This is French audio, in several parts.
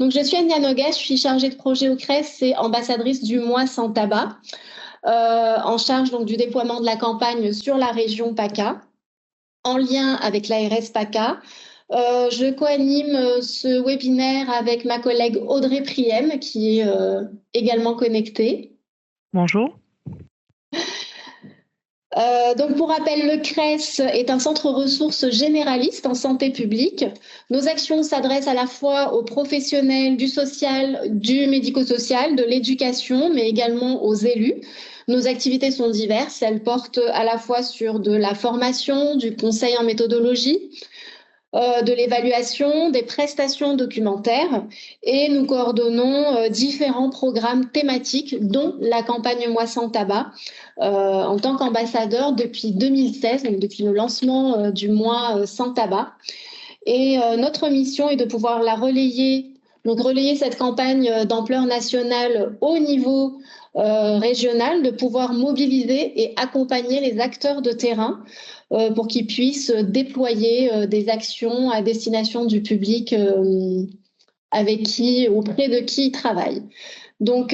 Donc, je suis Anya Noguet, je suis chargée de projet au CRES et ambassadrice du mois sans tabac, en charge donc du déploiement de la campagne sur la région PACA, en lien avec l'ARS PACA. Je co-anime ce webinaire avec ma collègue Audrey Priem, qui est également connectée. Bonjour. Donc, pour rappel, le CRES est un centre ressources généraliste en santé publique. Nos actions s'adressent à la fois aux professionnels du social, du médico-social, de l'éducation, mais également aux élus. Nos activités sont diverses. Elles portent à la fois sur de la formation, du conseil en méthodologie, de l'évaluation, des prestations documentaires, et nous coordonnons différents programmes thématiques, dont la campagne Moi sans tabac, en tant qu'ambassadeur depuis 2016, donc depuis le lancement du mois sans tabac. Et notre mission est de pouvoir la relayer, donc relayer cette campagne d'ampleur nationale au niveau régional, de pouvoir mobiliser et accompagner les acteurs de terrain pour qu'ils puissent déployer des actions à destination du public auprès de qui ils travaillent. Donc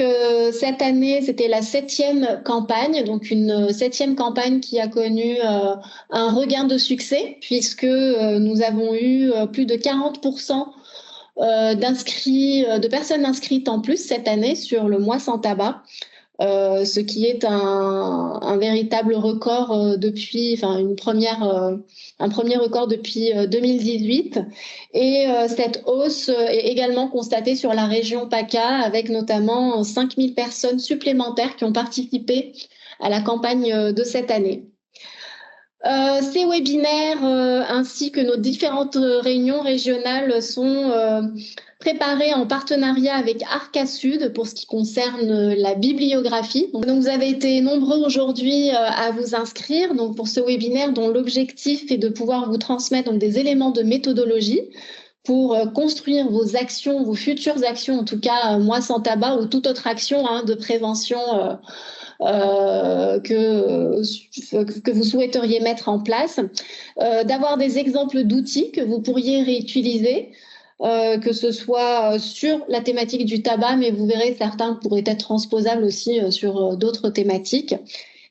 cette année, c'était la 7e campagne, donc une 7e campagne qui a connu un regain de succès, puisque nous avons eu plus de 40% de personnes inscrites en plus cette année sur le mois sans tabac. Ce qui est un véritable record un premier record depuis 2018. Et cette hausse est également constatée sur la région PACA, avec notamment 5000 personnes supplémentaires qui ont participé à la campagne de cette année. Ces webinaires ainsi que nos différentes réunions régionales sont préparés en partenariat avec Arca Sud pour ce qui concerne la bibliographie. Donc vous avez été nombreux aujourd'hui à vous inscrire donc, pour ce webinaire dont l'objectif est de pouvoir vous transmettre donc, des éléments de méthodologie pour construire vos actions, vos futures actions, en tout cas Moi sans tabac ou toute autre action de prévention que vous souhaiteriez mettre en place, d'avoir des exemples d'outils que vous pourriez réutiliser, que ce soit sur la thématique du tabac, mais vous verrez, certains pourraient être transposables aussi sur d'autres thématiques.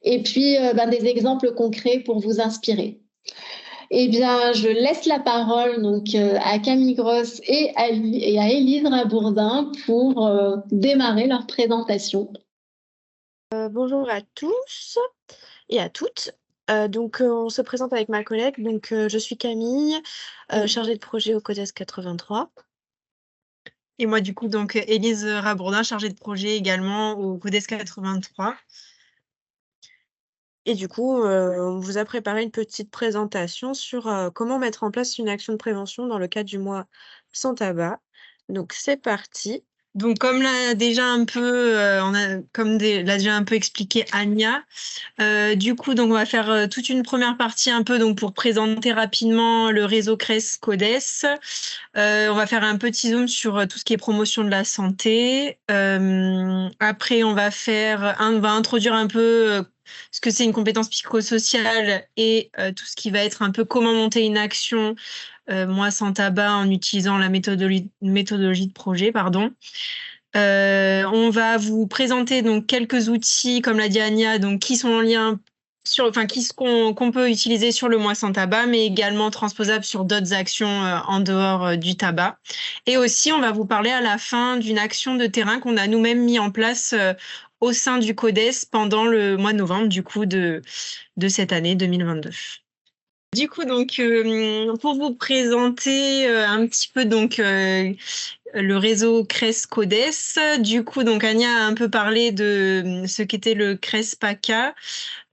Et puis, des exemples concrets pour vous inspirer. Eh bien, je laisse la parole donc, à Camille Gross et à Élise Rabourdin pour démarrer leur présentation. Bonjour à tous et à toutes. On se présente avec ma collègue. Je suis Camille, chargée de projet au CODES 83. Et moi, du coup, Élise Rabourdin, chargée de projet également au CODES 83. Et du coup, on vous a préparé une petite présentation sur comment mettre en place une action de prévention dans le cadre du mois sans tabac. Donc, c'est parti. Donc, comme l'a déjà un peu, l'a déjà un peu expliqué Anya, on va faire toute une première partie un peu donc pour présenter rapidement le réseau CRES CODES. On va faire un petit zoom sur tout ce qui est promotion de la santé. Après, on va introduire un peu ce que c'est une compétence psychosociale et tout ce qui va être un peu comment monter une action Moi sans tabac en utilisant la méthodologie de projet, pardon. On va vous présenter donc quelques outils, comme l'a dit Anya, donc qui sont en lien qu'on peut utiliser sur le mois sans tabac, mais également transposables sur d'autres actions en dehors du tabac. Et aussi, on va vous parler à la fin d'une action de terrain qu'on a nous-mêmes mis en place au sein du CODES pendant le mois de novembre, du coup, de cette année 2022. Du coup, pour vous présenter un petit peu le réseau CRES CODES, du coup, Anya a un peu parlé de ce qu'était le CRES PACA.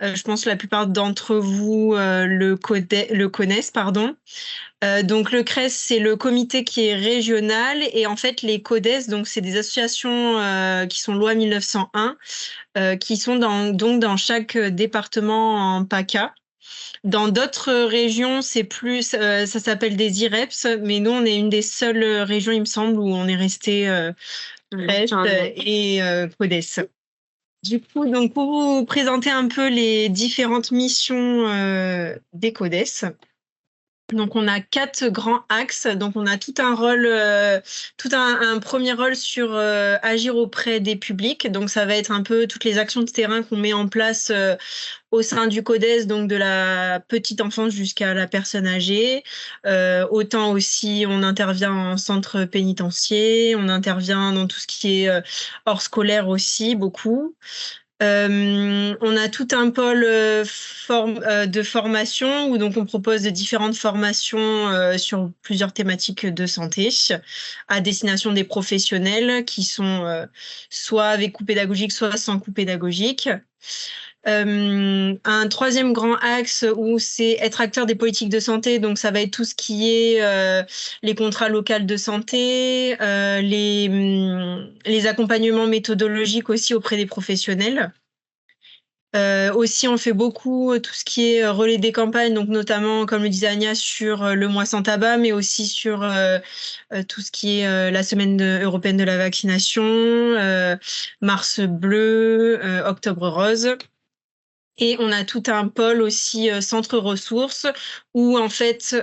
Je pense que la plupart d'entre vous le connaissent, pardon. Le CRES, c'est le comité qui est régional, et en fait, les CODES, donc c'est des associations qui sont loi 1901, qui sont dans chaque département en PACA. Dans d'autres régions, c'est plus, ça s'appelle des IREPS, mais nous, on est une des seules régions, il me semble, où on est resté CRES et CODES. Du coup, pour vous présenter un peu les différentes missions des CODES. Donc, on a 4 grands axes. Donc, on a tout un rôle, un premier rôle sur agir auprès des publics. Donc, ça va être un peu toutes les actions de terrain qu'on met en place au sein du CODES, donc de la petite enfance jusqu'à la personne âgée. Autant aussi, on intervient en centre pénitentiaire, on intervient dans tout ce qui est hors scolaire aussi, beaucoup. On a tout un pôle de formation où donc on propose différentes formations sur plusieurs thématiques de santé à destination des professionnels qui sont soit avec coût pédagogique, soit sans coût pédagogique. Un troisième grand axe où c'est être acteur des politiques de santé, donc ça va être tout ce qui est les contrats locaux de santé, les accompagnements méthodologiques aussi auprès des professionnels. Aussi, on fait beaucoup tout ce qui est relais des campagnes, donc notamment, comme le disait Agnès, sur le mois sans tabac, mais aussi sur tout ce qui est la semaine européenne de la vaccination, Mars bleu, Octobre rose. Et on a tout un pôle aussi centre ressources où en fait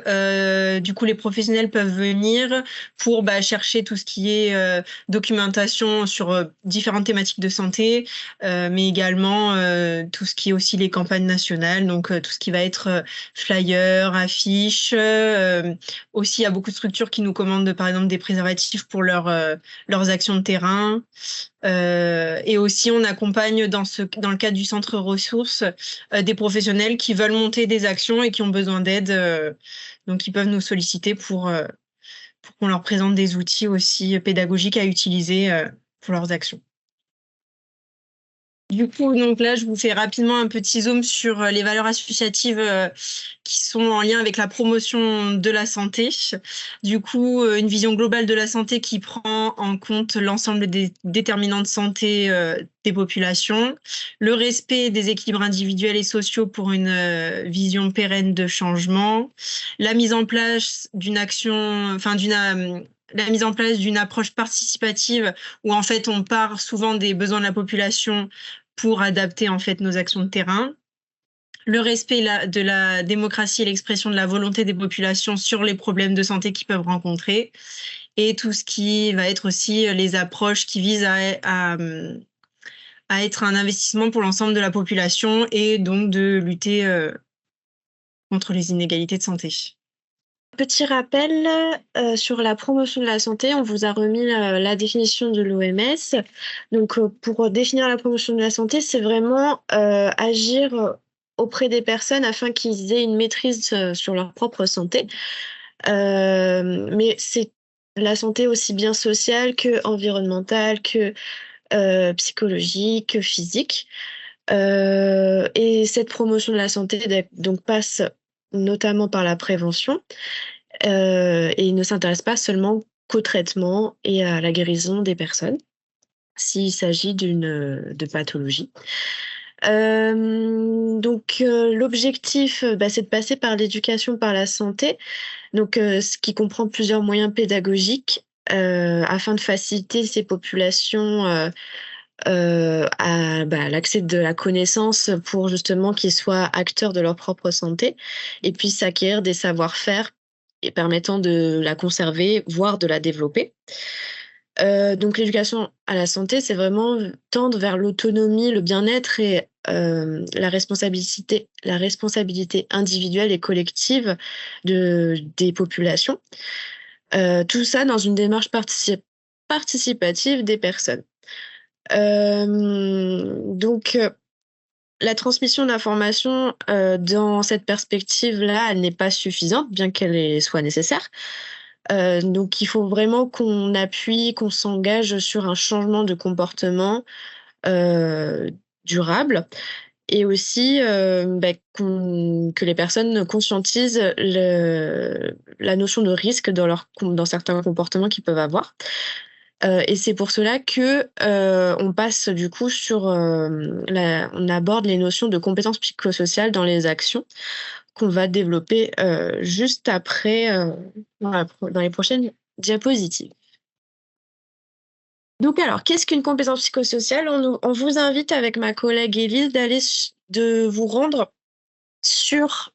du coup les professionnels peuvent venir pour chercher tout ce qui est documentation sur différentes thématiques de santé, mais également tout ce qui est aussi les campagnes nationales, donc tout ce qui va être flyers, affiches. Aussi, il y a beaucoup de structures qui nous commandent par exemple des préservatifs pour leurs actions de terrain. Et aussi, on accompagne dans le cadre du centre ressources des professionnels qui veulent monter des actions et qui ont besoin d'aide. Donc, ils peuvent nous solliciter pour qu'on leur présente des outils aussi pédagogiques à utiliser pour leurs actions. Du coup, donc là, je vous fais rapidement un petit zoom sur les valeurs associatives qui sont en lien avec la promotion de la santé. Du coup, une vision globale de la santé qui prend en compte l'ensemble des déterminants de santé des populations, le respect des équilibres individuels et sociaux pour une vision pérenne de changement, la mise en place d'une action, la mise en place d'une approche participative où en fait on part souvent des besoins de la population pour adapter en fait nos actions de terrain. Le respect de la démocratie et l'expression de la volonté des populations sur les problèmes de santé qu'ils peuvent rencontrer. Et tout ce qui va être aussi les approches qui visent à être un investissement pour l'ensemble de la population et donc de lutter contre les inégalités de santé. Petit rappel sur la promotion de la santé, on vous a remis la définition de l'OMS. Donc, pour définir la promotion de la santé, c'est vraiment agir auprès des personnes afin qu'ils aient une maîtrise sur leur propre santé. Mais c'est la santé aussi bien sociale que environnementale, que psychologique, que physique. Et cette promotion de la santé donc passe notamment par la prévention, et ne s'intéresse pas seulement qu'au traitement et à la guérison des personnes, s'il s'agit de pathologie. Donc l'objectif, c'est de passer par l'éducation par la santé, donc ce qui comprend plusieurs moyens pédagogiques afin de faciliter ces populations à l'accès de la connaissance pour justement qu'ils soient acteurs de leur propre santé et puissent acquérir des savoir-faire et permettant de la conserver, voire de la développer. Donc l'éducation à la santé, c'est vraiment tendre vers l'autonomie, le bien-être et la responsabilité individuelle et collective des populations. Tout ça dans une démarche participative des personnes. Donc la transmission d'informations dans cette perspective-là, elle n'est pas suffisante, bien qu'elle soit nécessaire. Donc il faut vraiment qu'on appuie, qu'on s'engage sur un changement de comportement durable et aussi que les personnes conscientisent la notion de risque dans certains comportements qu'ils peuvent avoir. Et c'est pour cela que on passe du coup on aborde les notions de compétences psychosociales dans les actions qu'on va développer juste après dans les prochaines diapositives. Donc alors, qu'est-ce qu'une compétence psychosociale ? On vous invite avec ma collègue Élise de vous rendre sur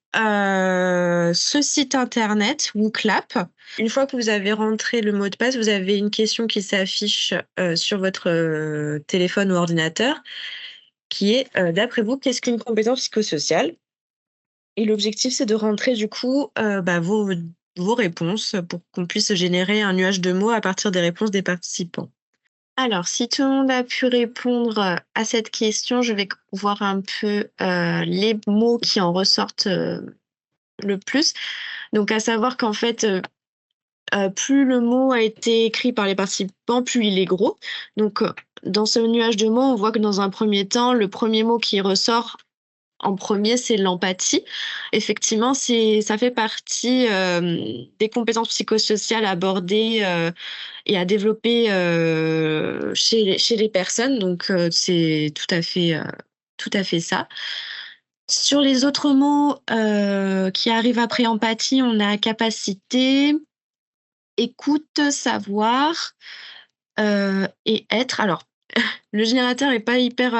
ce site internet WooClap. Une fois que vous avez rentré le mot de passe, vous avez une question qui s'affiche sur votre téléphone ou ordinateur qui est, d'après vous, qu'est-ce qu'une compétence psychosociale? Et l'objectif, c'est de rentrer du coup vos réponses pour qu'on puisse générer un nuage de mots à partir des réponses des participants. Alors, si tout le monde a pu répondre à cette question, je vais voir un peu les mots qui en ressortent le plus. Donc, à savoir qu'en fait, plus le mot a été écrit par les participants, plus il est gros. Donc, dans ce nuage de mots, on voit que dans un premier temps, le premier mot qui ressort en premier, c'est l'empathie. Effectivement, ça fait partie des compétences psychosociales abordées et à développer chez les personnes. Donc, c'est tout à fait ça. Sur les autres mots qui arrivent après empathie, on a capacité, écoute, savoir et être. Alors, le générateur est pas hyper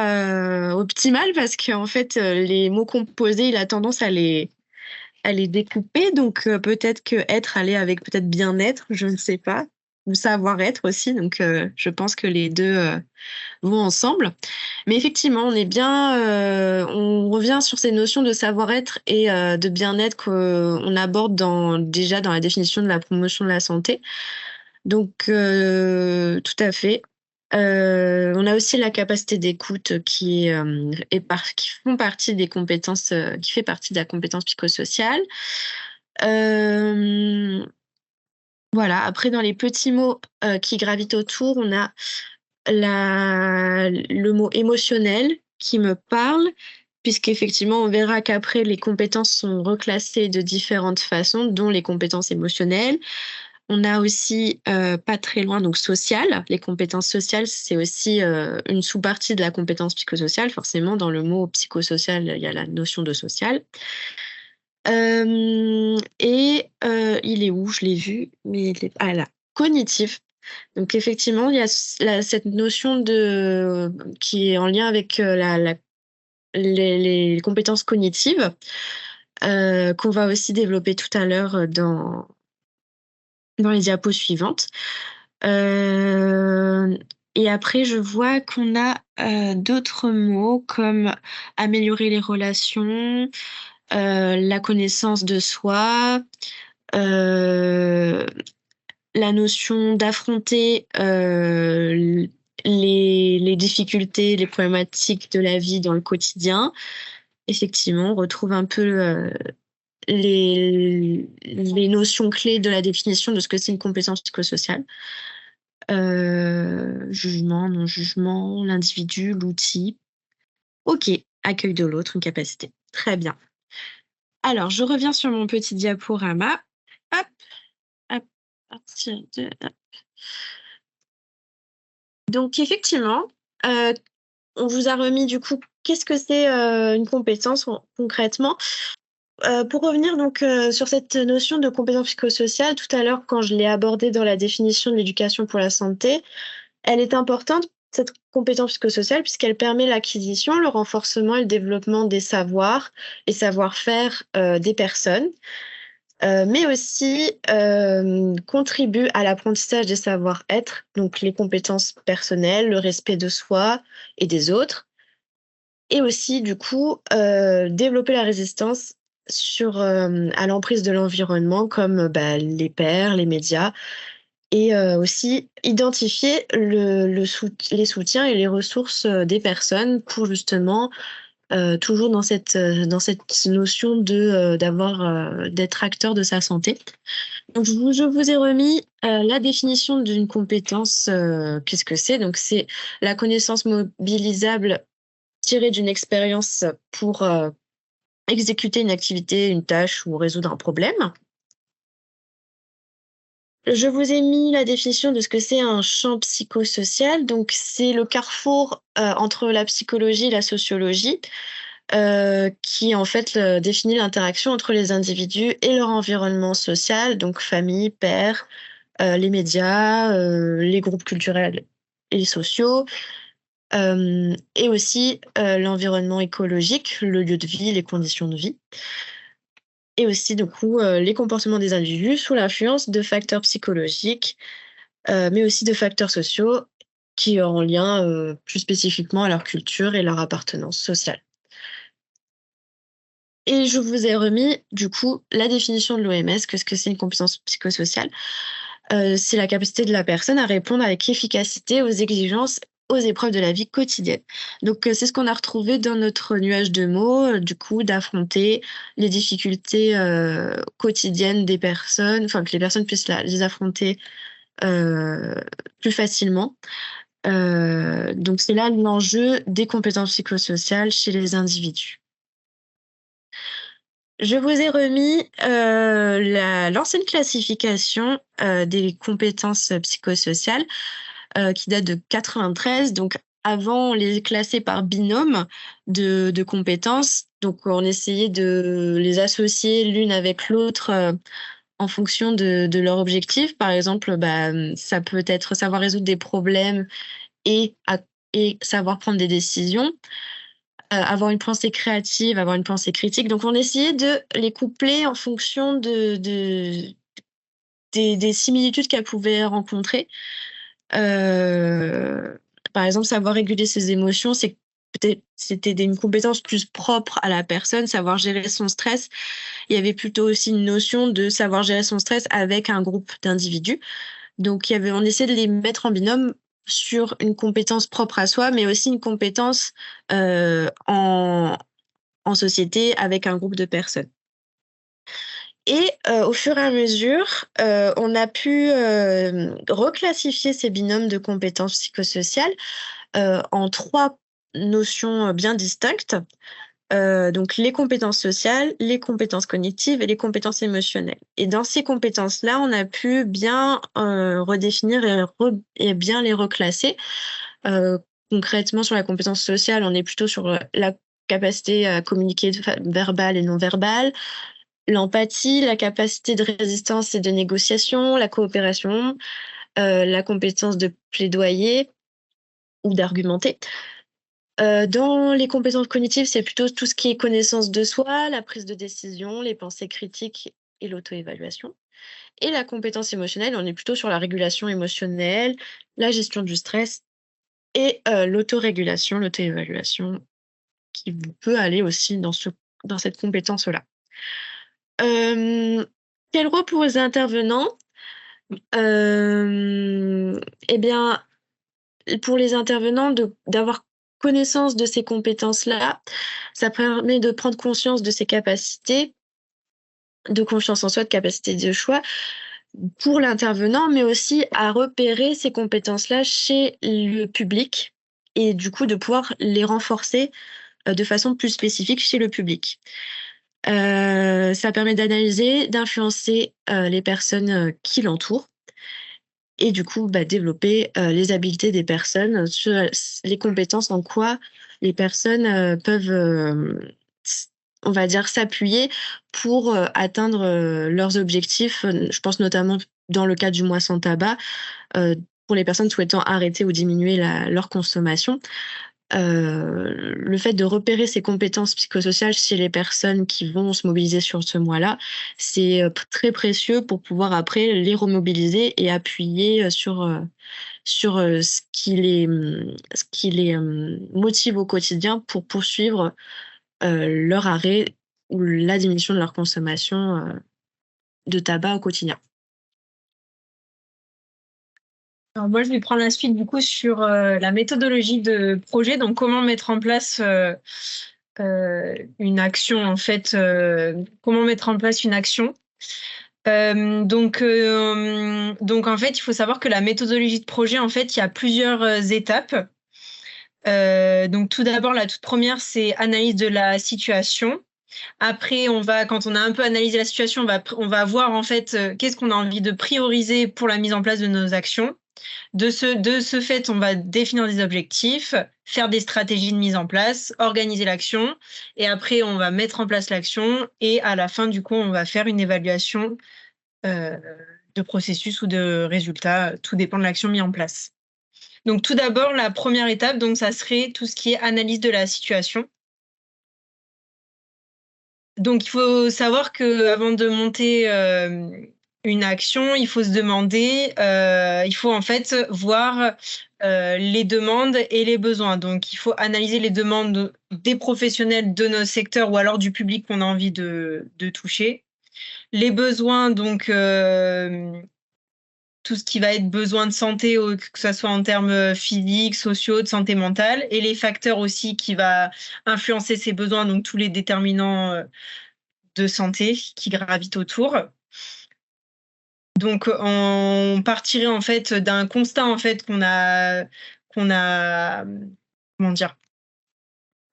optimal parce qu'en fait, les mots composés, il a tendance à les découper. Donc, peut-être que être allait avec peut-être bien-être, je ne sais pas, ou savoir-être aussi. Donc, je pense que les deux vont ensemble. Mais effectivement, on est bien, on revient sur ces notions de savoir-être et de bien-être qu'on aborde déjà dans la définition de la promotion de la santé. Donc, tout à fait. On a aussi la capacité d'écoute qui font partie des compétences, qui fait partie de la compétence psychosociale. Voilà. Après, dans les petits mots qui gravitent autour, on a le mot émotionnel qui me parle, puisqu'effectivement, on verra qu'après, les compétences sont reclassées de différentes façons, dont les compétences émotionnelles. On a aussi, pas très loin, donc social. Les compétences sociales, c'est aussi une sous-partie de la compétence psychosociale. Forcément, dans le mot psychosocial, il y a la notion de social. Et il est où? Je l'ai vu, mais là, cognitif. Donc effectivement, il y a cette notion qui est en lien avec les compétences cognitives qu'on va aussi développer tout à l'heure dans les diapos suivantes. Et après, je vois qu'on a d'autres mots comme améliorer les relations, la connaissance de soi, la notion d'affronter les difficultés, les problématiques de la vie dans le quotidien. Effectivement, on retrouve un peu les notions clés de la définition de ce que c'est une compétence psychosociale. Jugement, non-jugement, l'individu, l'outil. OK, accueil de l'autre, une capacité. Très bien. Alors, je reviens sur mon petit diaporama. Hop, hop, partir de... Hop. Donc, effectivement, on vous a remis du coup, qu'est-ce que c'est une compétence concrètement? Pour revenir donc sur cette notion de compétence psychosociale, tout à l'heure, quand je l'ai abordée dans la définition de l'éducation pour la santé, elle est importante, cette compétence psychosociale, puisqu'elle permet l'acquisition, le renforcement et le développement des savoirs et savoir-faire des personnes, mais aussi contribue à l'apprentissage des savoir-être, donc les compétences personnelles, le respect de soi et des autres, et aussi, du coup, développer la résistance à l'emprise de l'environnement comme les pairs, les médias, et aussi identifier les soutiens et les ressources des personnes pour justement, toujours dans cette notion d'être acteur de sa santé. Donc je vous ai remis la définition d'une compétence. Qu'est-ce que c'est? Donc c'est la connaissance mobilisable tirée d'une expérience pour exécuter une activité, une tâche ou résoudre un problème. Je vous ai mis la définition de ce que c'est un champ psychosocial. Donc, c'est le carrefour entre la psychologie et la sociologie qui, en fait, définit l'interaction entre les individus et leur environnement social, donc famille, pairs, les médias, les groupes culturels et sociaux, et aussi l'environnement écologique, le lieu de vie, les conditions de vie. et aussi, du coup, les comportements des individus sous l'influence de facteurs psychologiques, mais aussi de facteurs sociaux qui ont en lien plus spécifiquement à leur culture et leur appartenance sociale. Et je vous ai remis, du coup, la définition de l'OMS, qu'est-ce que c'est une compétence psychosociale? C'est la capacité de la personne à répondre avec efficacité aux exigences, aux épreuves de la vie quotidienne. Donc, c'est ce qu'on a retrouvé dans notre nuage de mots, du coup, d'affronter les difficultés, quotidiennes des personnes, enfin que les personnes puissent les affronter, plus facilement. Donc c'est là l'enjeu des compétences psychosociales chez les individus. Je vous ai remis, l'ancienne classification, des compétences psychosociales, qui date de 93. Donc avant, on les classait par binôme de compétences. Donc on essayait de les associer l'une avec l'autre, en fonction de leur objectif. Par exemple, ça peut être savoir résoudre des problèmes et à et savoir prendre des décisions, avoir une pensée créative, avoir une pensée critique. Donc on essayait de les coupler en fonction des similitudes qu'elles pouvaient rencontrer. Heu, Par exemple, savoir réguler ses émotions, c'est peut-être c'était une compétence plus propre à la personne, savoir gérer son stress. Il y avait plutôt aussi une notion de savoir gérer son stress avec un groupe d'individus. Donc on essayait de les mettre en binôme sur une compétence propre à soi, mais aussi une compétence, en société avec un groupe de personnes. Et au fur et à mesure, on a pu, reclassifier ces binômes de compétences psychosociales, en 3 notions, bien distinctes. Donc les compétences sociales, les compétences cognitives et les compétences émotionnelles. Et dans ces compétences-là, on a pu bien, redéfinir et bien les reclasser. Heu, Concrètement, sur la compétence sociale, on est plutôt sur, la capacité à communiquer verbale et non verbale, l'empathie, la capacité de résistance et de négociation, la coopération, la compétence de plaidoyer ou d'argumenter. Dans les compétences cognitives, c'est plutôt tout ce qui est connaissance de soi, la prise de décision, les pensées critiques et l'auto-évaluation. Et la compétence émotionnelle, on est plutôt sur la régulation émotionnelle, la gestion du stress et l'autorégulation, l'auto-évaluation qui peut aller aussi dans cette compétence-là. Hem, Quel rôle pour les intervenants? Eh bien, pour les intervenants d'avoir connaissance de ces compétences-là, ça permet de prendre conscience de ses capacités, de confiance en soi, de capacité de choix pour l'intervenant, mais aussi à repérer ces compétences-là chez le public et du coup de pouvoir les renforcer, de façon plus spécifique chez le public. Ça permet d'analyser, d'influencer, les personnes, qui l'entourent et du coup, développer, les habiletés des personnes, sur les compétences en quoi les personnes, peuvent, on va dire s'appuyer pour, atteindre, leurs objectifs. Je pense notamment dans le cas du mois sans tabac, pour les personnes souhaitant arrêter ou diminuer leur consommation. Le fait de repérer ces compétences psychosociales chez les personnes qui vont se mobiliser sur ce mois-là, c'est, très précieux pour pouvoir après les remobiliser et appuyer, sur ce qui les, motive au quotidien pour poursuivre, leur arrêt ou la diminution de leur consommation, de tabac au quotidien. Alors moi, je vais prendre la suite du coup sur la méthodologie de projet, donc comment mettre en place une action en fait, comment mettre en place une action. Donc en fait, il faut savoir que la méthodologie de projet, en fait, il y a plusieurs étapes. Donc tout d'abord, la toute première, c'est analyse de la situation. Après, quand on a un peu analysé la situation, on va voir en fait qu'est-ce qu'on a envie de prioriser pour la mise en place de nos actions. De ce fait, on va définir des objectifs, faire des stratégies de mise en place, organiser l'action, et après, on va mettre en place l'action, et à la fin, du coup, on va faire une évaluation de processus ou de résultats, tout dépend de l'action mise en place. Donc, tout d'abord, la première étape, donc, ça serait tout ce qui est analyse de la situation. Donc, il faut savoir qu'avant de monter une action, il faut se demander, il faut en fait voir les demandes et les besoins. Donc, il faut analyser les demandes des professionnels de notre secteur ou alors du public qu'on a envie de toucher. Les besoins, donc tout ce qui va être besoin de santé, que ce soit en termes physiques, sociaux, de santé mentale, et les facteurs aussi qui va influencer ces besoins, donc tous les déterminants de santé qui gravitent autour. Donc, on partirait en fait d'un constat en fait qu'on a, comment dire,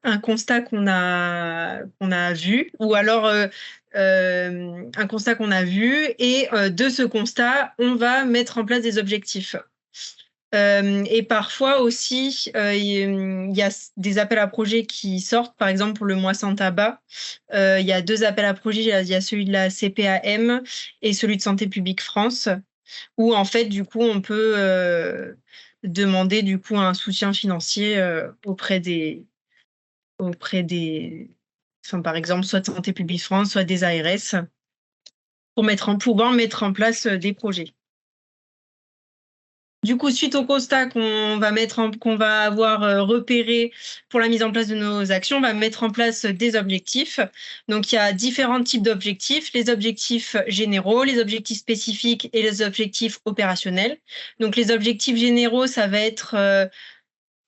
un constat qu'on a vu, ou alors un constat qu'on a vu, et de ce constat, on va mettre en place des objectifs. Et parfois aussi, il y a des appels à projets qui sortent. Par exemple, pour le mois sans tabac, il y a 2 appels à projets. Il y a celui de la CPAM et celui de Santé publique France, où en fait, du coup, on peut demander du coup un soutien financier auprès des, enfin, par exemple, soit de Santé publique France, soit des ARS, pour pouvoir mettre en place des projets. Du coup, suite au constat qu'on va avoir repéré pour la mise en place de nos actions, on va mettre en place des objectifs. Donc, il y a différents types d'objectifs, les objectifs généraux, les objectifs spécifiques et les objectifs opérationnels. Donc, les objectifs généraux, ça va être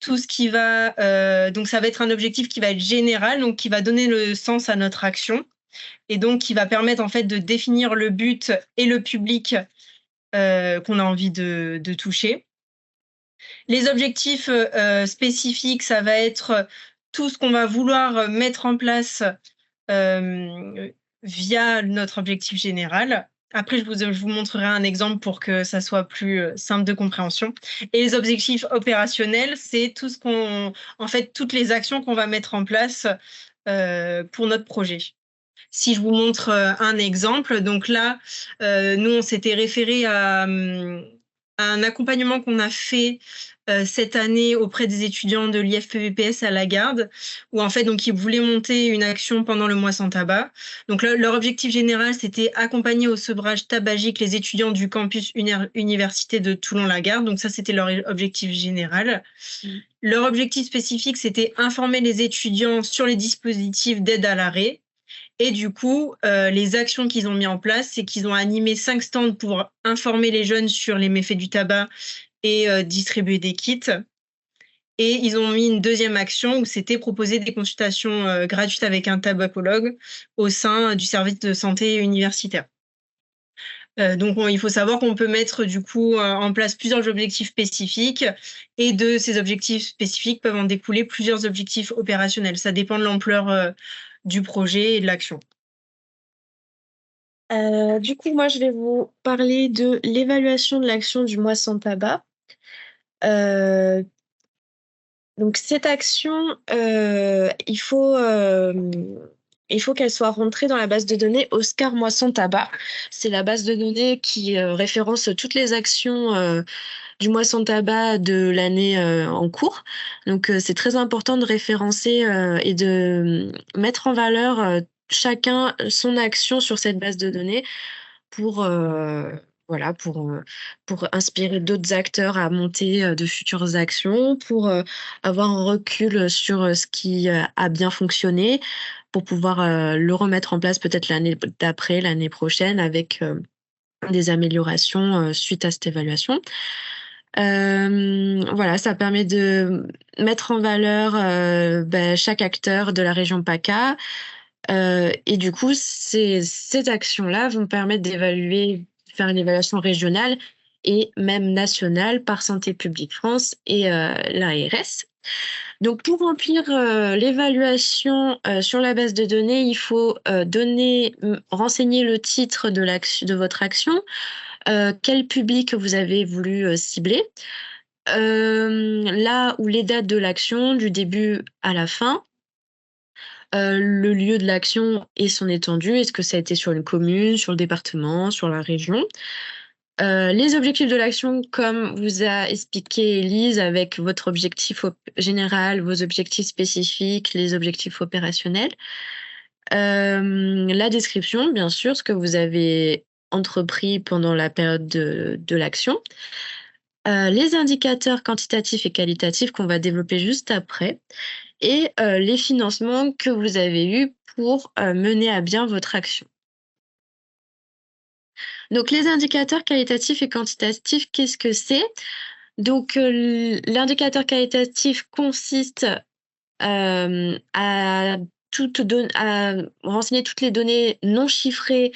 tout ce qui va... donc, ça va être un objectif qui va être général, donc qui va donner le sens à notre action et donc qui va permettre en fait de définir le but et le public qu'on a envie de toucher. Les objectifs spécifiques, ça va être tout ce qu'on va vouloir mettre en place via notre objectif général. Après, je vous montrerai un exemple pour que ça soit plus simple de compréhension. Et les objectifs opérationnels, c'est en fait, toutes les actions qu'on va mettre en place pour notre projet. Si je vous montre un exemple, donc là, nous, on s'était référé à un accompagnement qu'on a fait cette année auprès des étudiants de l'IFPVPS à la Garde, où en fait, donc, ils voulaient monter une action pendant le mois sans tabac. Donc, leur objectif général, c'était accompagner au sevrage tabagique les étudiants du campus université de Toulon-la-Garde. Donc, ça, c'était leur objectif général. Leur objectif spécifique, c'était informer les étudiants sur les dispositifs d'aide à l'arrêt. Et du coup, les actions qu'ils ont mis en place, c'est qu'ils ont animé 5 stands pour informer les jeunes sur les méfaits du tabac et distribuer des kits. Et ils ont mis une deuxième action où c'était proposer des consultations gratuites avec un tabacologue au sein du service de santé universitaire. Donc, il faut savoir qu'on peut mettre du coup en place plusieurs objectifs spécifiques et de ces objectifs spécifiques peuvent en découler plusieurs objectifs opérationnels. Ça dépend de l'ampleur du projet et de l'action. Du coup, moi, je vais vous parler de l'évaluation de l'action du mois sans tabac. Donc, cette action, il faut qu'elle soit rentrée dans la base de données Oscar Mois sans tabac. C'est la base de données qui référence toutes les actions du mois sans tabac de l'année en cours. Donc, c'est très important de référencer et de mettre en valeur chacun son action sur cette base de données pour voilà, pour inspirer d'autres acteurs à monter de futures actions, pour avoir un recul sur ce qui a bien fonctionné, pour pouvoir le remettre en place peut-être l'année d'après, l'année prochaine, avec des améliorations suite à cette évaluation. Voilà, ça permet de mettre en valeur chaque acteur de la région PACA. Et du coup, ces actions-là vont permettre faire une évaluation régionale et même nationale par Santé publique France et l'ARS. Donc, pour remplir l'évaluation sur la base de données, il faut renseigner le titre de votre action, quel public vous avez voulu cibler, là où les dates de l'action, du début à la fin, le lieu de l'action et son étendue. Est-ce que ça a été sur une commune, sur le département, sur la région? Les objectifs de l'action, comme vous a expliqué Elise, avec votre objectif général, vos objectifs spécifiques, les objectifs opérationnels. La description, bien sûr, ce que vous avez entrepris pendant la période de l'action. Les indicateurs quantitatifs et qualitatifs qu'on va développer juste après. Et les financements que vous avez eus pour mener à bien votre action. Donc, les indicateurs qualitatifs et quantitatifs, qu'est-ce que c'est? Donc, l'indicateur qualitatif consiste à renseigner toutes les données non chiffrées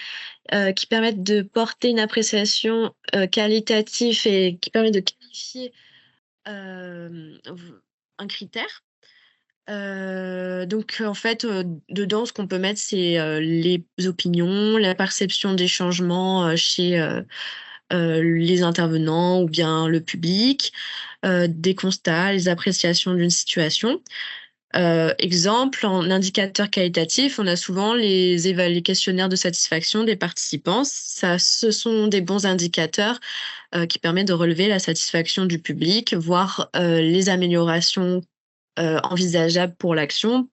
qui permettent de porter une appréciation qualitative et qui permettent de qualifier un critère. Donc en fait, dedans, ce qu'on peut mettre, c'est les opinions, la perception des changements chez les intervenants ou bien le public, des constats, les appréciations d'une situation. Exemple, en indicateur qualitatif, on a souvent les questionnaires de satisfaction des participants. Ce sont des bons indicateurs qui permettent de relever la satisfaction du public, voir les améliorations envisageables pour l'action,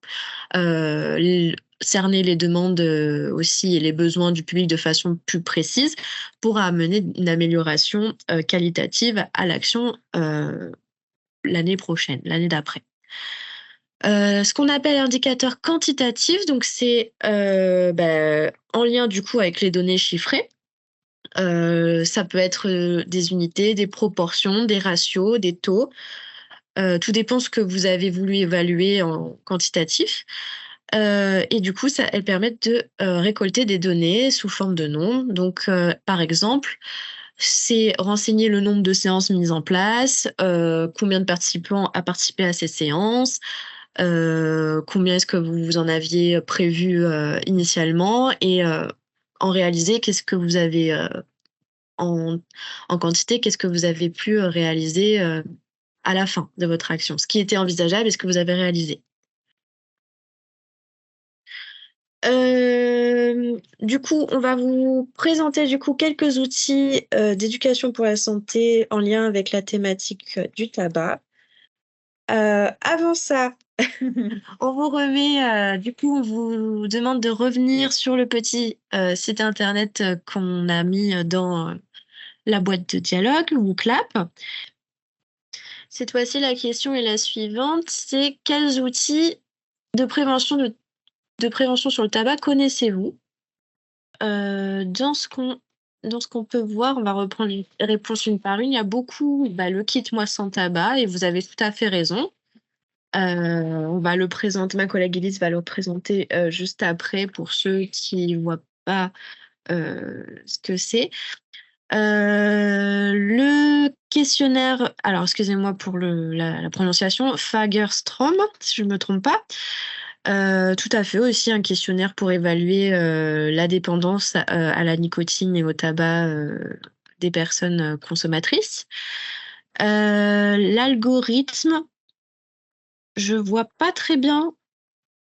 cerner les demandes aussi et les besoins du public de façon plus précise pour amener une amélioration qualitative à l'action l'année prochaine, l'année d'après. Ce qu'on appelle indicateur quantitatif, donc c'est en lien du coup avec les données chiffrées. Ça peut être des unités, des proportions, des ratios, des taux. Tout dépend ce que vous avez voulu évaluer en quantitatif. Et du coup, elles permettent de récolter des données sous forme de nombres. Donc, par exemple, c'est renseigner le nombre de séances mises en place, combien de participants a participé à ces séances, combien est-ce que vous en aviez prévu initialement et en réalité, qu'est-ce que vous avez en quantité, qu'est-ce que vous avez pu réaliser à la fin de votre action, ce qui était envisageable et ce que vous avez réalisé. Du coup, on va vous présenter quelques outils d'éducation pour la santé en lien avec la thématique du tabac. Avant ça, on vous remet, on vous demande de revenir sur le petit site internet qu'on a mis dans la boîte de dialogue ou CLAP. Cette fois-ci, la question est la suivante, c'est quels outils de prévention sur le tabac connaissez-vous? Dans ce qu'on peut voir, on va reprendre les réponses une par une. Il y a beaucoup, le kit Moi sans tabac, et vous avez tout à fait raison. On va le présenter, ma collègue Elise va le présenter juste après pour ceux qui ne voient pas ce que c'est. Le questionnaire, alors excusez-moi pour la prononciation, Fagerstrom, si je ne me trompe pas. Tout à fait, aussi un questionnaire pour évaluer la dépendance à la nicotine et au tabac des personnes consommatrices. L'algorithme, je vois pas très bien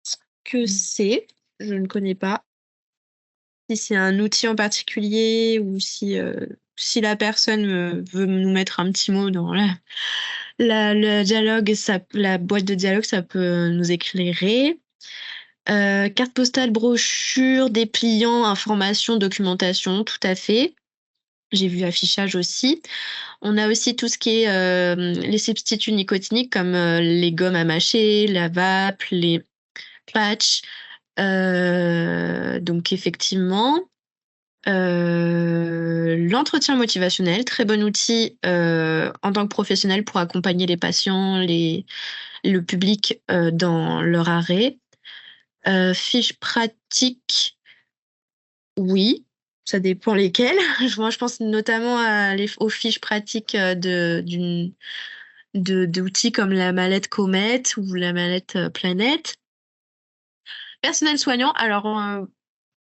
ce que c'est, je ne connais pas. Si c'est un outil en particulier ou si la personne veut nous mettre un petit mot dans le dialogue, la boîte de dialogue, ça peut nous éclairer. Carte postale, brochure, dépliant, information, documentation, tout à fait. J'ai vu affichage aussi. On a aussi tout ce qui est les substituts nicotiniques comme les gommes à mâcher, la vape, les patchs. Donc effectivement, l'entretien motivationnel, très bon outil en tant que professionnel pour accompagner les patients, le public dans leur arrêt. Fiches pratiques, oui, ça dépend lesquelles. Moi, je pense notamment aux fiches pratiques d'outils comme la mallette Comet ou la mallette Planète. Personnel soignant, alors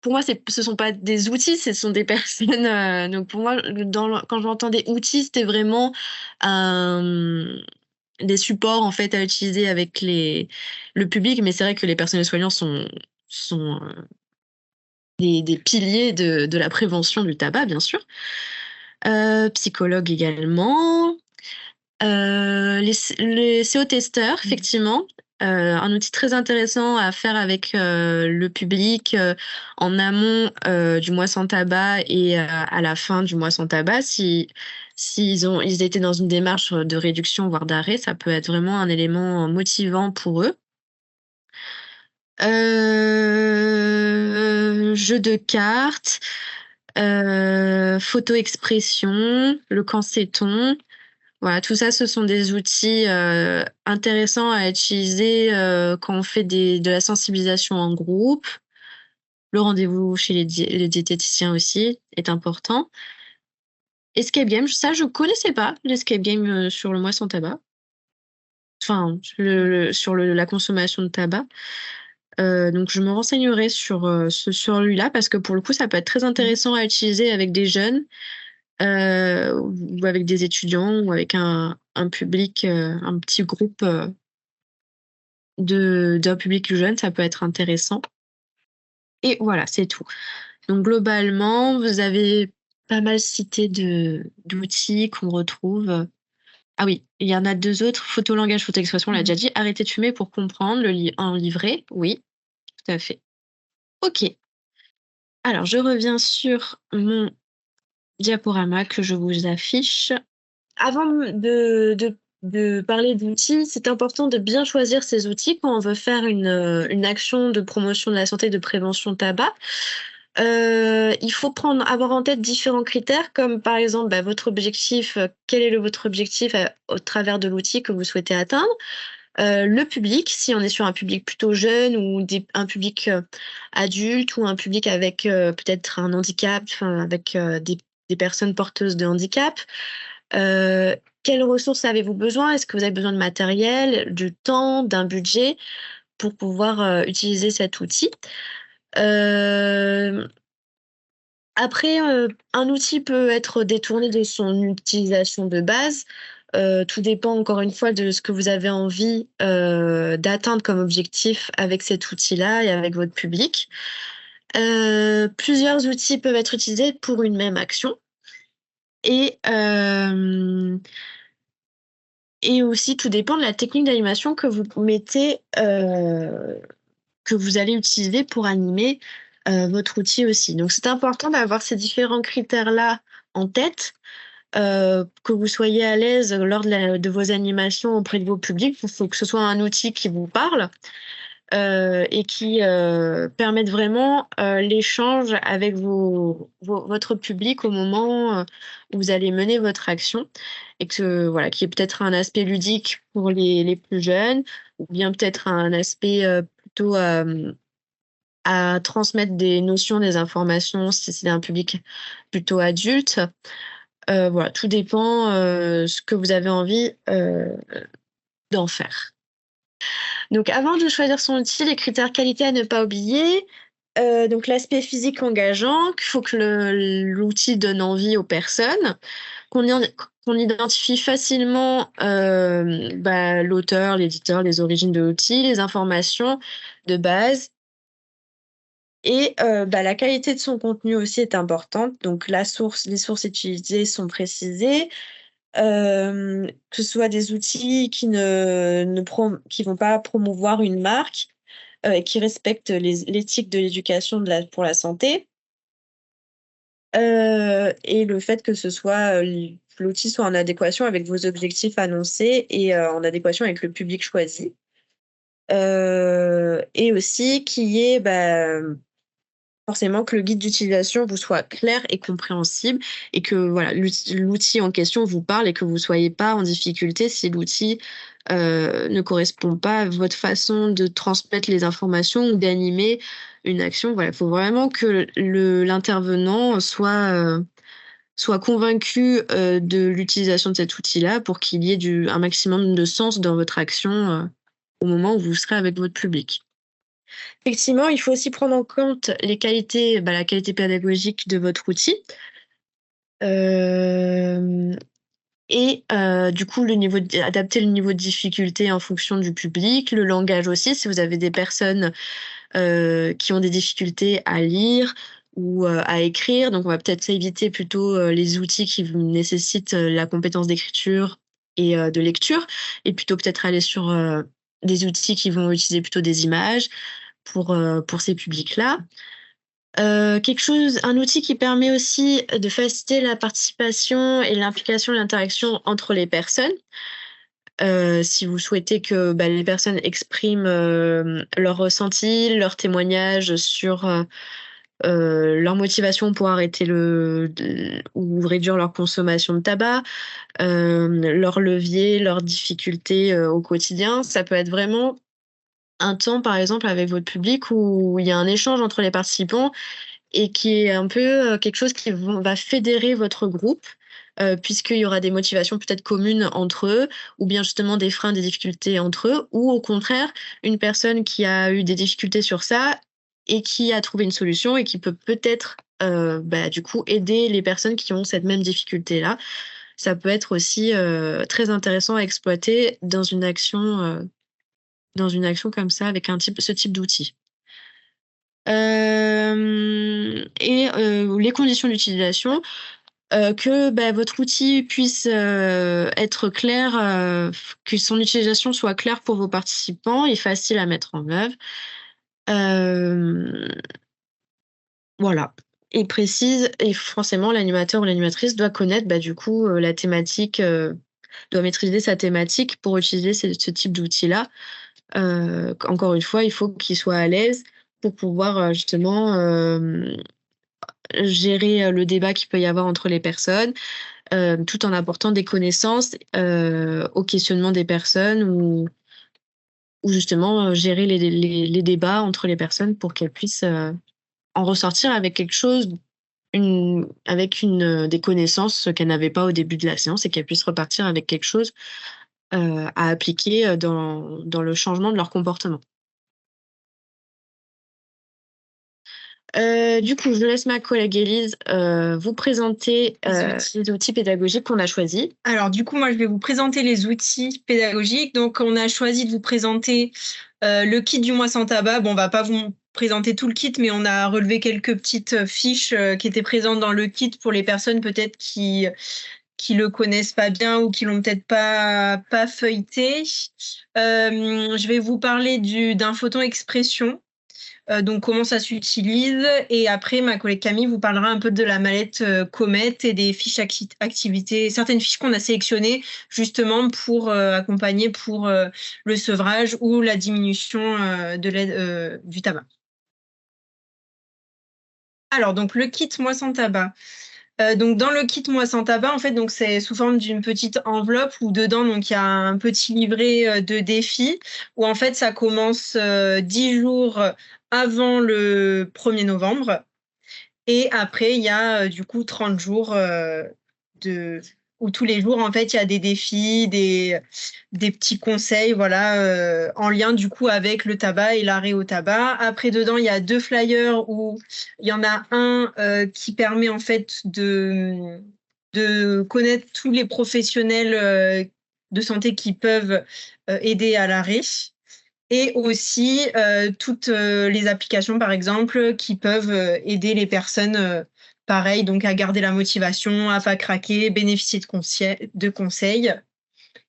pour moi, ce sont pas des outils, ce sont des personnes. Donc pour moi, quand j'entends des outils, c'était vraiment des supports en fait à utiliser avec le public. Mais c'est vrai que les personnels soignants sont des piliers de la prévention du tabac, bien sûr. Psychologue également. Les CO-testeurs, effectivement. un outil très intéressant à faire avec le public en amont du mois sans tabac et à la fin du mois sans tabac. Ils étaient dans une démarche de réduction, voire d'arrêt, ça peut être vraiment un élément motivant pour eux. Jeu de cartes, photo-expression, le quand sait-on. Voilà, tout ça, ce sont des outils intéressants à utiliser quand on fait de la sensibilisation en groupe. Le rendez-vous chez les diététiciens aussi est important. Escape game, ça, je connaissais pas l'escape game sur le mois sans tabac. Enfin, sur la consommation de tabac. Donc, je me renseignerai sur celui-là parce que pour le coup, ça peut être très intéressant à utiliser avec des jeunes ou avec des étudiants ou avec un public, un petit groupe d'un public jeune, ça peut être intéressant. Et voilà, c'est tout. Donc globalement, vous avez pas mal cité d'outils qu'on retrouve. Ah oui, il y en a 2 autres, photo langage, photo expression, on l'a déjà dit. Arrêter de fumer pour comprendre, en livret, oui, tout à fait. OK. Alors je reviens sur mon diaporama que je vous affiche. Avant de parler d'outils, c'est important de bien choisir ces outils quand on veut faire une action de promotion de la santé, de prévention tabac. Il faut avoir en tête différents critères comme par exemple, votre objectif, quel est votre objectif au travers de l'outil que vous souhaitez atteindre. Le public, si on est sur un public plutôt jeune ou un public adulte ou un public avec peut-être un handicap, avec des personnes porteuses de handicap. Quelles ressources avez-vous besoin? Est-ce que vous avez besoin de matériel, du temps, d'un budget pour pouvoir utiliser cet outil? Après, un outil peut être détourné de son utilisation de base. Tout dépend encore une fois de ce que vous avez envie d'atteindre comme objectif avec cet outil-là et avec votre public. Plusieurs outils peuvent être utilisés pour une même action. Et aussi, tout dépend de la technique d'animation que vous mettez, que vous allez utiliser pour animer votre outil aussi. Donc, c'est important d'avoir ces différents critères-là en tête, que vous soyez à l'aise lors de vos animations auprès de vos publics. Il faut que ce soit un outil qui vous parle et qui permette vraiment l'échange avec votre public au moment où vous allez mener votre action et que voilà, qu'il y ait peut-être un aspect ludique pour les plus jeunes ou bien peut-être un aspect plutôt à transmettre des notions, des informations si c'est un public plutôt adulte. Voilà, tout dépend ce que vous avez envie d'en faire. Donc avant de choisir son outil, les critères qualité à ne pas oublier. Donc l'aspect physique engageant, qu'il faut que l'outil donne envie aux personnes, qu'on identifie facilement l'auteur, l'éditeur, les origines de l'outil, les informations de base. Et la qualité de son contenu aussi est importante. Donc les sources utilisées sont précisées. Que ce soit des outils qui vont pas promouvoir une marque et qui respectent l'éthique de l'éducation pour la santé. Et le fait que l'outil soit en adéquation avec vos objectifs annoncés et en adéquation avec le public choisi. Et aussi qu'il y ait forcément que le guide d'utilisation vous soit clair et compréhensible et que voilà, l'outil en question vous parle et que vous ne soyez pas en difficulté si l'outil ne correspond pas à votre façon de transmettre les informations ou d'animer une action. Voilà, il faut vraiment que l'intervenant soit convaincu de l'utilisation de cet outil-là pour qu'il y ait un maximum de sens dans votre action au moment où vous serez avec votre public. Effectivement, il faut aussi prendre en compte la qualité pédagogique de votre outil. Et du coup, adapter le niveau de difficulté en fonction du public, le langage aussi, si vous avez des personnes qui ont des difficultés à lire ou à écrire. Donc, on va peut-être éviter plutôt les outils qui nécessitent la compétence d'écriture et de lecture, et plutôt peut-être aller sur des outils qui vont utiliser plutôt des images pour ces publics-là. Un outil qui permet aussi de faciliter la participation et l'implication et l'interaction entre les personnes. Si vous souhaitez que les personnes expriment leurs ressentis, leurs témoignages sur leur motivation pour arrêter ou réduire leur consommation de tabac, leurs leviers, leurs difficultés au quotidien. Ça peut être vraiment un temps, par exemple, avec votre public où il y a un échange entre les participants et qui est un peu quelque chose qui va fédérer votre groupe, puisqu'il y aura des motivations peut-être communes entre eux, ou bien justement des freins, des difficultés entre eux, ou au contraire, une personne qui a eu des difficultés sur ça et qui a trouvé une solution et qui peut peut-être du coup aider les personnes qui ont cette même difficulté-là. Ça peut être aussi très intéressant à exploiter dans une action comme ça avec ce type d'outil. Les conditions d'utilisation, que votre outil puisse être clair, que son utilisation soit claire pour vos participants et facile à mettre en œuvre. Voilà. Et précise, et forcément l'animateur ou l'animatrice doit connaître du coup la thématique, doit maîtriser sa thématique pour utiliser ce type d'outil-là. Encore une fois, il faut qu'il soit à l'aise pour pouvoir justement gérer le débat qu'il peut y avoir entre les personnes, tout en apportant des connaissances au questionnement des personnes ou justement gérer les débats entre les personnes pour qu'elles puissent en ressortir avec quelque chose, des connaissances qu'elles n'avaient pas au début de la séance et qu'elles puissent repartir avec quelque chose à appliquer dans le changement de leur comportement. Du coup, je laisse ma collègue Élise vous présenter les outils pédagogiques qu'on a choisis. Alors, du coup, moi, je vais vous présenter les outils pédagogiques. Donc, on a choisi de vous présenter le kit du mois sans tabac. Bon, on va pas vous présenter tout le kit, mais on a relevé quelques petites fiches qui étaient présentes dans le kit pour les personnes peut-être qui le connaissent pas bien ou qui l'ont peut-être pas feuilleté. Je vais vous parler d'un photon expression. Donc, comment ça s'utilise. Et après, ma collègue Camille vous parlera un peu de la mallette Comet et des fiches activités, certaines fiches qu'on a sélectionnées justement pour accompagner pour le sevrage ou la diminution de l'aide du tabac. Alors, donc, le kit Moi sans tabac. Donc, dans le kit Moi sans tabac, en fait, donc c'est sous forme d'une petite enveloppe où dedans, donc, il y a un petit livret de défis où en fait, ça commence 10 jours avant le 1er novembre. Et après, il y a du coup 30 jours où tous les jours, en fait, il y a des défis, des petits conseils, voilà, en lien du coup avec le tabac et l'arrêt au tabac. Après, dedans, il y a 2 flyers où il y en a un qui permet en fait de connaître tous les professionnels de santé qui peuvent aider à l'arrêt. Et aussi toutes les applications, par exemple, qui peuvent aider les personnes, pareil, donc à garder la motivation, à pas craquer, bénéficier de conseils.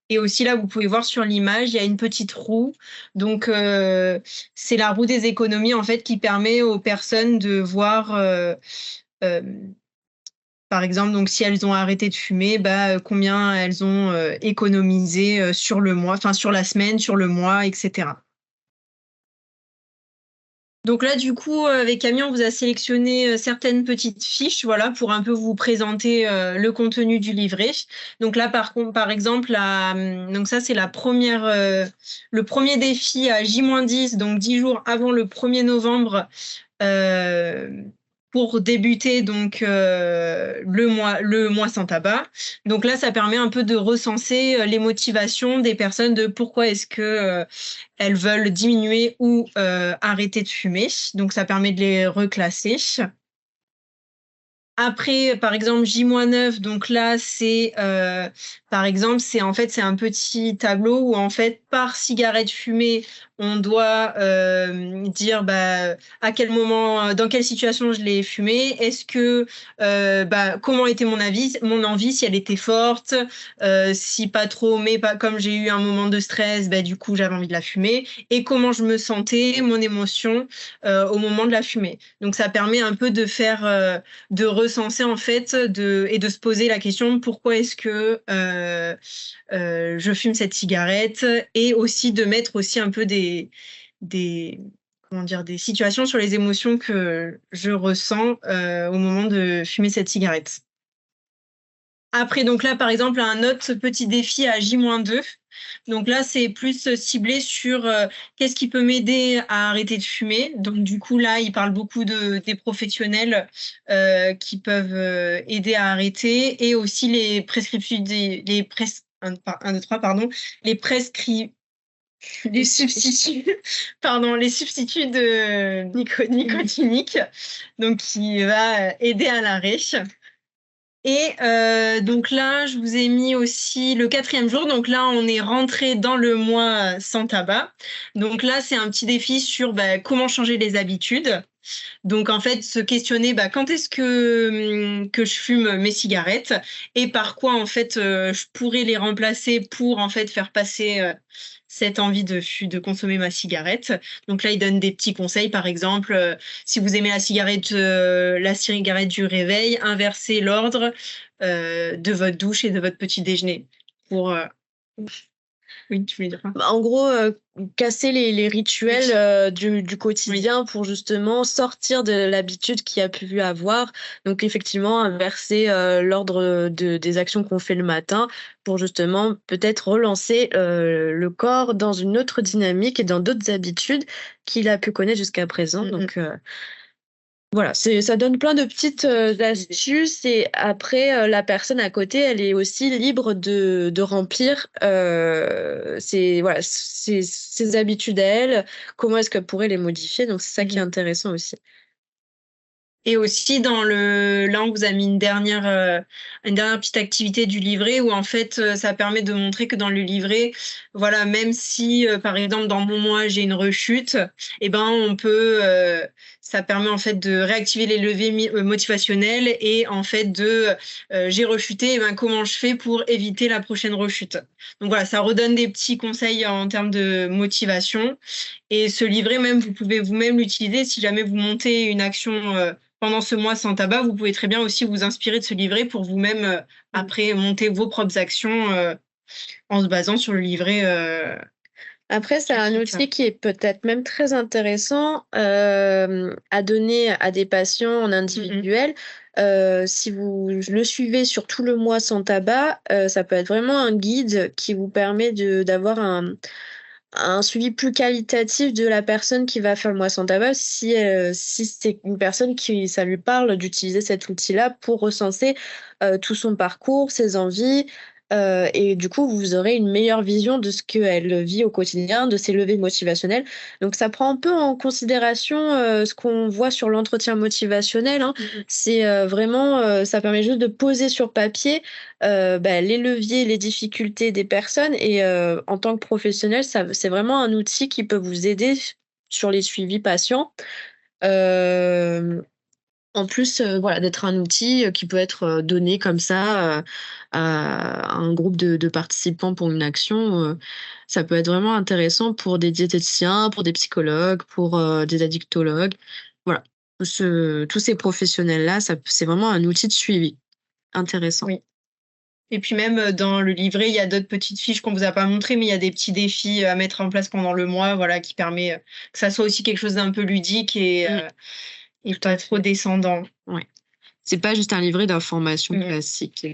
Et aussi là, vous pouvez voir sur l'image, il y a une petite roue. Donc, c'est la roue des économies, en fait, qui permet aux personnes de voir, par exemple, donc si elles ont arrêté de fumer, combien elles ont économisé sur le mois, enfin sur la semaine, sur le mois, etc. Donc là, du coup, avec Camille, on vous a sélectionné certaines petites fiches, voilà, pour un peu vous présenter le contenu du livret. Donc là, par exemple, donc ça, c'est le premier défi à J-10, donc 10 jours avant le 1er novembre, pour débuter donc le mois sans tabac. Donc là, ça permet un peu de recenser les motivations des personnes de pourquoi est-ce que elles veulent diminuer ou arrêter de fumer. Donc ça permet de les reclasser. Après, par exemple, J-9, donc là, par exemple, c'est un petit tableau où en fait, par cigarette fumée, on doit dire à quel moment, dans quelle situation je l'ai fumé, est-ce que comment était mon envie, si elle était forte, si pas trop, mais pas comme j'ai eu un moment de stress, du coup j'avais envie de la fumer, et comment je me sentais, mon émotion au moment de la fumer. Donc ça permet un peu de faire, de recenser en fait, et de se poser la question pourquoi est-ce que je fume cette cigarette, et aussi de mettre aussi un peu des situations sur les émotions que je ressens au moment de fumer cette cigarette. Après, donc là, par exemple, un autre petit défi à J-2. Donc là, c'est plus ciblé sur qu'est-ce qui peut m'aider à arrêter de fumer. Donc du coup, là, il parle beaucoup des professionnels qui peuvent aider à arrêter, et aussi les prescriptions, les substituts, pardon, les substituts de nicotiniques, donc qui va aider à l'arrêt. Et donc là, je vous ai mis aussi le 4e jour. Donc là, on est rentré dans le mois sans tabac. Donc là, c'est un petit défi sur comment changer les habitudes. Donc en fait, se questionner quand est-ce que je fume mes cigarettes, et par quoi en fait je pourrais les remplacer pour en fait faire passer cette envie de consommer ma cigarette. Donc là, il donne des petits conseils. Par exemple, si vous aimez la cigarette du réveil, inversez l'ordre de votre douche et de votre petit déjeuner. Oui, tu voulais dire quoi? En gros, casser les rituels du quotidien pour justement sortir de l'habitude qu'il a pu avoir. Donc effectivement, inverser l'ordre des actions qu'on fait le matin pour justement peut-être relancer le corps dans une autre dynamique et dans d'autres habitudes qu'il a pu connaître jusqu'à présent. Donc voilà, ça donne plein de petites astuces, et après, la personne à côté, elle est aussi libre de remplir ses habitudes à elle, comment est-ce qu'elle pourrait les modifier. Donc c'est ça qui est intéressant aussi. Et aussi là on vous a mis une dernière petite activité du livret, où en fait ça permet de montrer que dans le livret, voilà, même si par exemple dans mon mois j'ai une rechute, on peut ça permet en fait de réactiver les leviers motivationnels, et en fait j'ai rechuté, comment je fais pour éviter la prochaine rechute. Donc voilà, ça redonne des petits conseils en termes de motivation. Et ce livret, même, vous pouvez vous-même l'utiliser si jamais vous montez une action pendant ce mois sans tabac. Vous pouvez très bien aussi vous inspirer de ce livret pour vous-même après monter vos propres actions en se basant sur le livret. Après, c'est un outil qui est peut-être même très intéressant à donner à des patients en individuel. Si vous le suivez sur tout le mois sans tabac, ça peut être vraiment un guide qui vous permet d'avoir un suivi plus qualitatif de la personne qui va faire le mois sans tabac, si c'est une personne qui ça lui parle d'utiliser cet outil-là pour recenser tout son parcours, ses envies, et du coup, vous aurez une meilleure vision de ce qu'elle vit au quotidien, de ses levées motivationnelles. Donc ça prend un peu en considération ce qu'on voit sur l'entretien motivationnel, hein. C'est vraiment, ça permet juste de poser sur papier les leviers, les difficultés des personnes, et en tant que professionnel, c'est vraiment un outil qui peut vous aider sur les suivis patients. En plus, voilà, d'être un outil qui peut être donné comme ça à un groupe de participants pour une action. Ça peut être vraiment intéressant pour des diététiciens, pour des psychologues, pour des addictologues. Voilà, tous ces professionnels-là, c'est vraiment un outil de suivi intéressant. Oui. Et puis même dans le livret, il y a d'autres petites fiches qu'on vous a pas montrées, mais il y a des petits défis à mettre en place pendant le mois, voilà, qui permet que ça soit aussi quelque chose d'un peu ludique et pas trop descendant. Ouais. C'est pas juste un livret d'informations classique.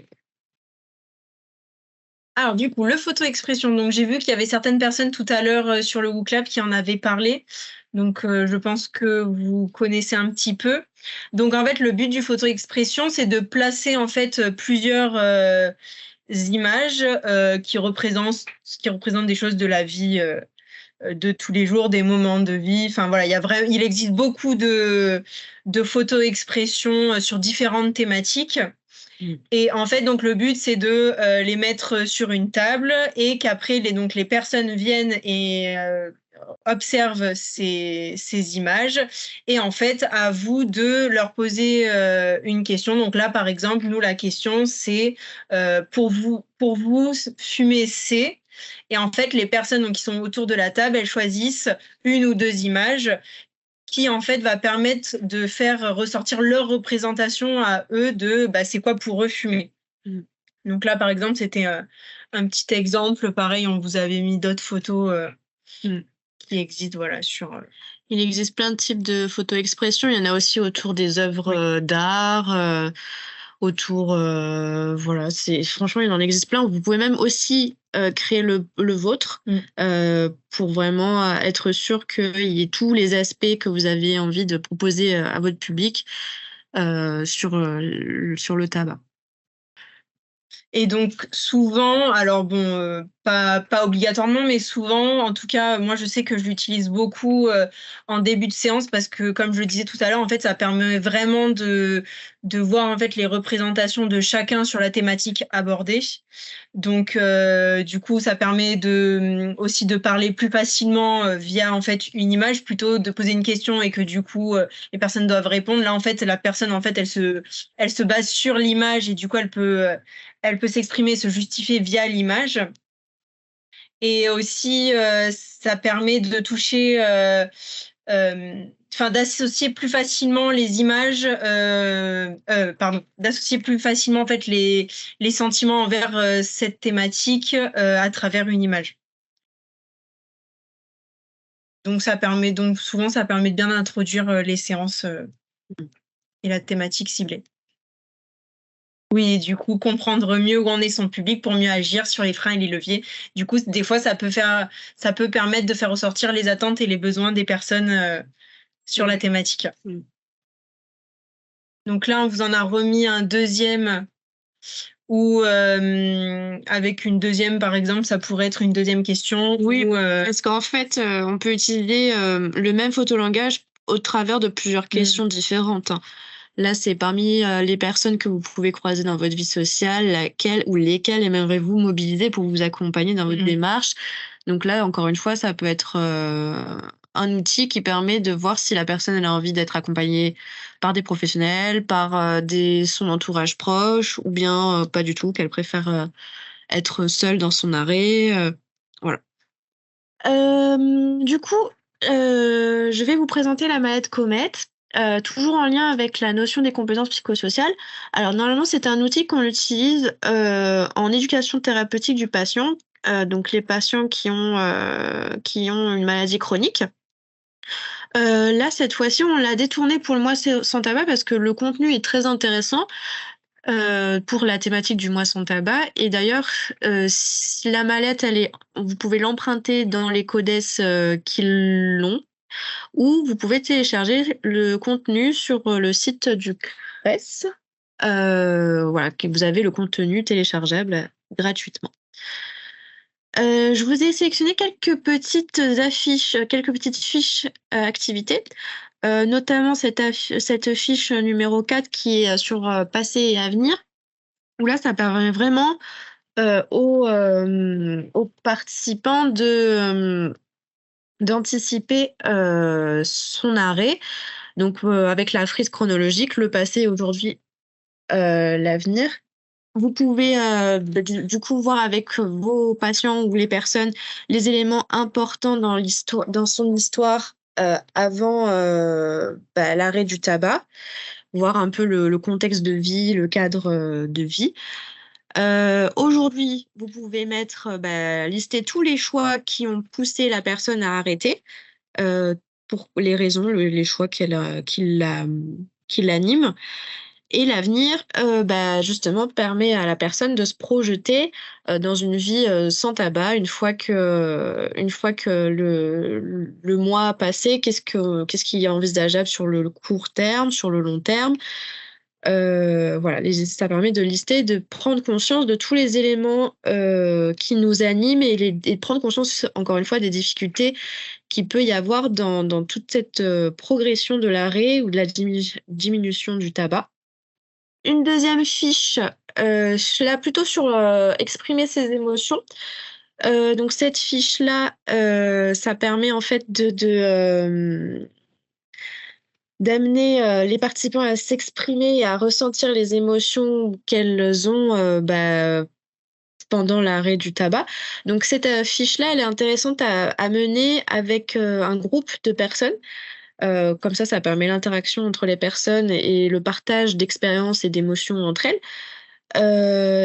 Alors du coup, le photo-expression. Donc j'ai vu qu'il y avait certaines personnes tout à l'heure sur le WooClub qui en avaient parlé. Donc je pense que vous connaissez un petit peu. Donc en fait, le but du photo-expression, c'est de placer en fait plusieurs images qui représentent des choses de la vie de tous les jours, des moments de vie. Enfin voilà, il existe beaucoup de photo-expression sur différentes thématiques. Et en fait, donc le but, c'est de les mettre sur une table, et qu'après les personnes viennent et observent ces images et en fait, à vous de leur poser une question. Donc là, par exemple, nous, la question, c'est pour vous, fumer, c'est. Et en fait, les personnes donc, qui sont autour de la table, elles choisissent une ou deux images qui, en fait, va permettre de faire ressortir leur représentation à eux de c'est quoi pour eux fumer. Donc là, par exemple, c'était un petit exemple. Pareil, on vous avait mis d'autres photos qui existent, voilà, sur... Il existe plein de types de photo-expression. Il y en a aussi autour des œuvres d'art, autour... voilà, franchement, il en existe plein. Vous pouvez même aussi créer le vôtre pour vraiment être sûr qu'il y ait tous les aspects que vous avez envie de proposer à votre public sur le tabac. Et donc souvent, alors bon, pas obligatoirement, mais souvent, en tout cas, moi je sais que je l'utilise beaucoup en début de séance parce que, comme je le disais tout à l'heure, en fait, ça permet vraiment de voir en fait les représentations de chacun sur la thématique abordée. Donc du coup, ça permet aussi de parler plus facilement via en fait une image plutôt de poser une question et que du coup les personnes doivent répondre. Là, en fait, la personne en fait elle se base sur l'image et du coup elle peut s'exprimer, se justifier via l'image. Et aussi, ça permet de toucher, d'associer plus facilement les images, d'associer plus facilement en fait les sentiments envers cette thématique à travers une image. Donc souvent ça permet de bien introduire les séances et la thématique ciblée. Oui, et du coup, comprendre mieux où en est son public pour mieux agir sur les freins et les leviers. Du coup, des fois, ça peut permettre de faire ressortir les attentes et les besoins des personnes sur la thématique. Donc là, on vous en a remis un deuxième ou avec une deuxième, par exemple, ça pourrait être une deuxième question. Oui, parce qu'en fait, on peut utiliser le même photolangage au travers de plusieurs questions différentes. Là, c'est parmi les personnes que vous pouvez croiser dans votre vie sociale, laquelle ou lesquelles aimeriez-vous mobiliser pour vous accompagner dans votre démarche. Donc là, encore une fois, ça peut être un outil qui permet de voir si la personne elle a envie d'être accompagnée par des professionnels, par son entourage proche, ou bien pas du tout, qu'elle préfère être seule dans son arrêt. Voilà. Du coup, je vais vous présenter la mallette Comet. Toujours en lien avec la notion des compétences psychosociales. Alors normalement, c'est un outil qu'on utilise en éducation thérapeutique du patient, donc les patients qui ont une maladie chronique. Là, cette fois-ci, on l'a détourné pour le mois sans tabac parce que le contenu est très intéressant pour la thématique du mois sans tabac. Et d'ailleurs, si la mallette, vous pouvez l'emprunter dans les codes qui l'ont, ou vous pouvez télécharger le contenu sur le site du CRES. Voilà, vous avez le contenu téléchargeable gratuitement. Je vous ai sélectionné quelques petites fiches activités, notamment cette fiche numéro 4 qui est sur passé et avenir, où là, ça permet vraiment aux participants d'anticiper son arrêt. Donc, avec la frise chronologique, le passé, aujourd'hui, l'avenir. Vous pouvez du coup voir avec vos patients ou les personnes les éléments importants dans son histoire avant l'arrêt du tabac, voir un peu le contexte de vie, le cadre de vie. Aujourd'hui, vous pouvez lister tous les choix qui ont poussé la personne à arrêter, pour les raisons, les choix qui l'animent. Et l'avenir, justement, permet à la personne de se projeter dans une vie sans tabac une fois que le mois a passé. Qu'est-ce qui est envisageable sur le court terme, sur le long terme. Voilà, ça permet de lister, de prendre conscience de tous les éléments qui nous animent et de prendre conscience, encore une fois, des difficultés qu'il peut y avoir dans toute cette progression de l'arrêt ou de la diminution du tabac. Une deuxième fiche, là plutôt sur exprimer ses émotions. Donc cette fiche-là, ça permet en fait d'amener les participants à s'exprimer et à ressentir les émotions qu'elles ont pendant l'arrêt du tabac. Donc cette fiche-là, elle est intéressante à mener avec un groupe de personnes. Comme ça permet l'interaction entre les personnes et le partage d'expériences et d'émotions entre elles.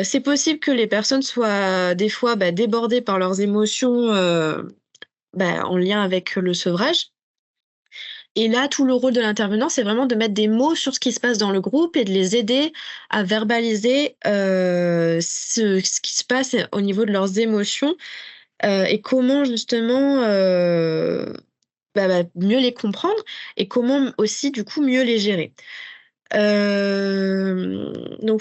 C'est possible que les personnes soient des fois débordées par leurs émotions en lien avec le sevrage. Et là, tout le rôle de l'intervenant, c'est vraiment de mettre des mots sur ce qui se passe dans le groupe et de les aider à verbaliser ce qui se passe au niveau de leurs émotions et comment justement mieux les comprendre et comment aussi du coup mieux les gérer. Donc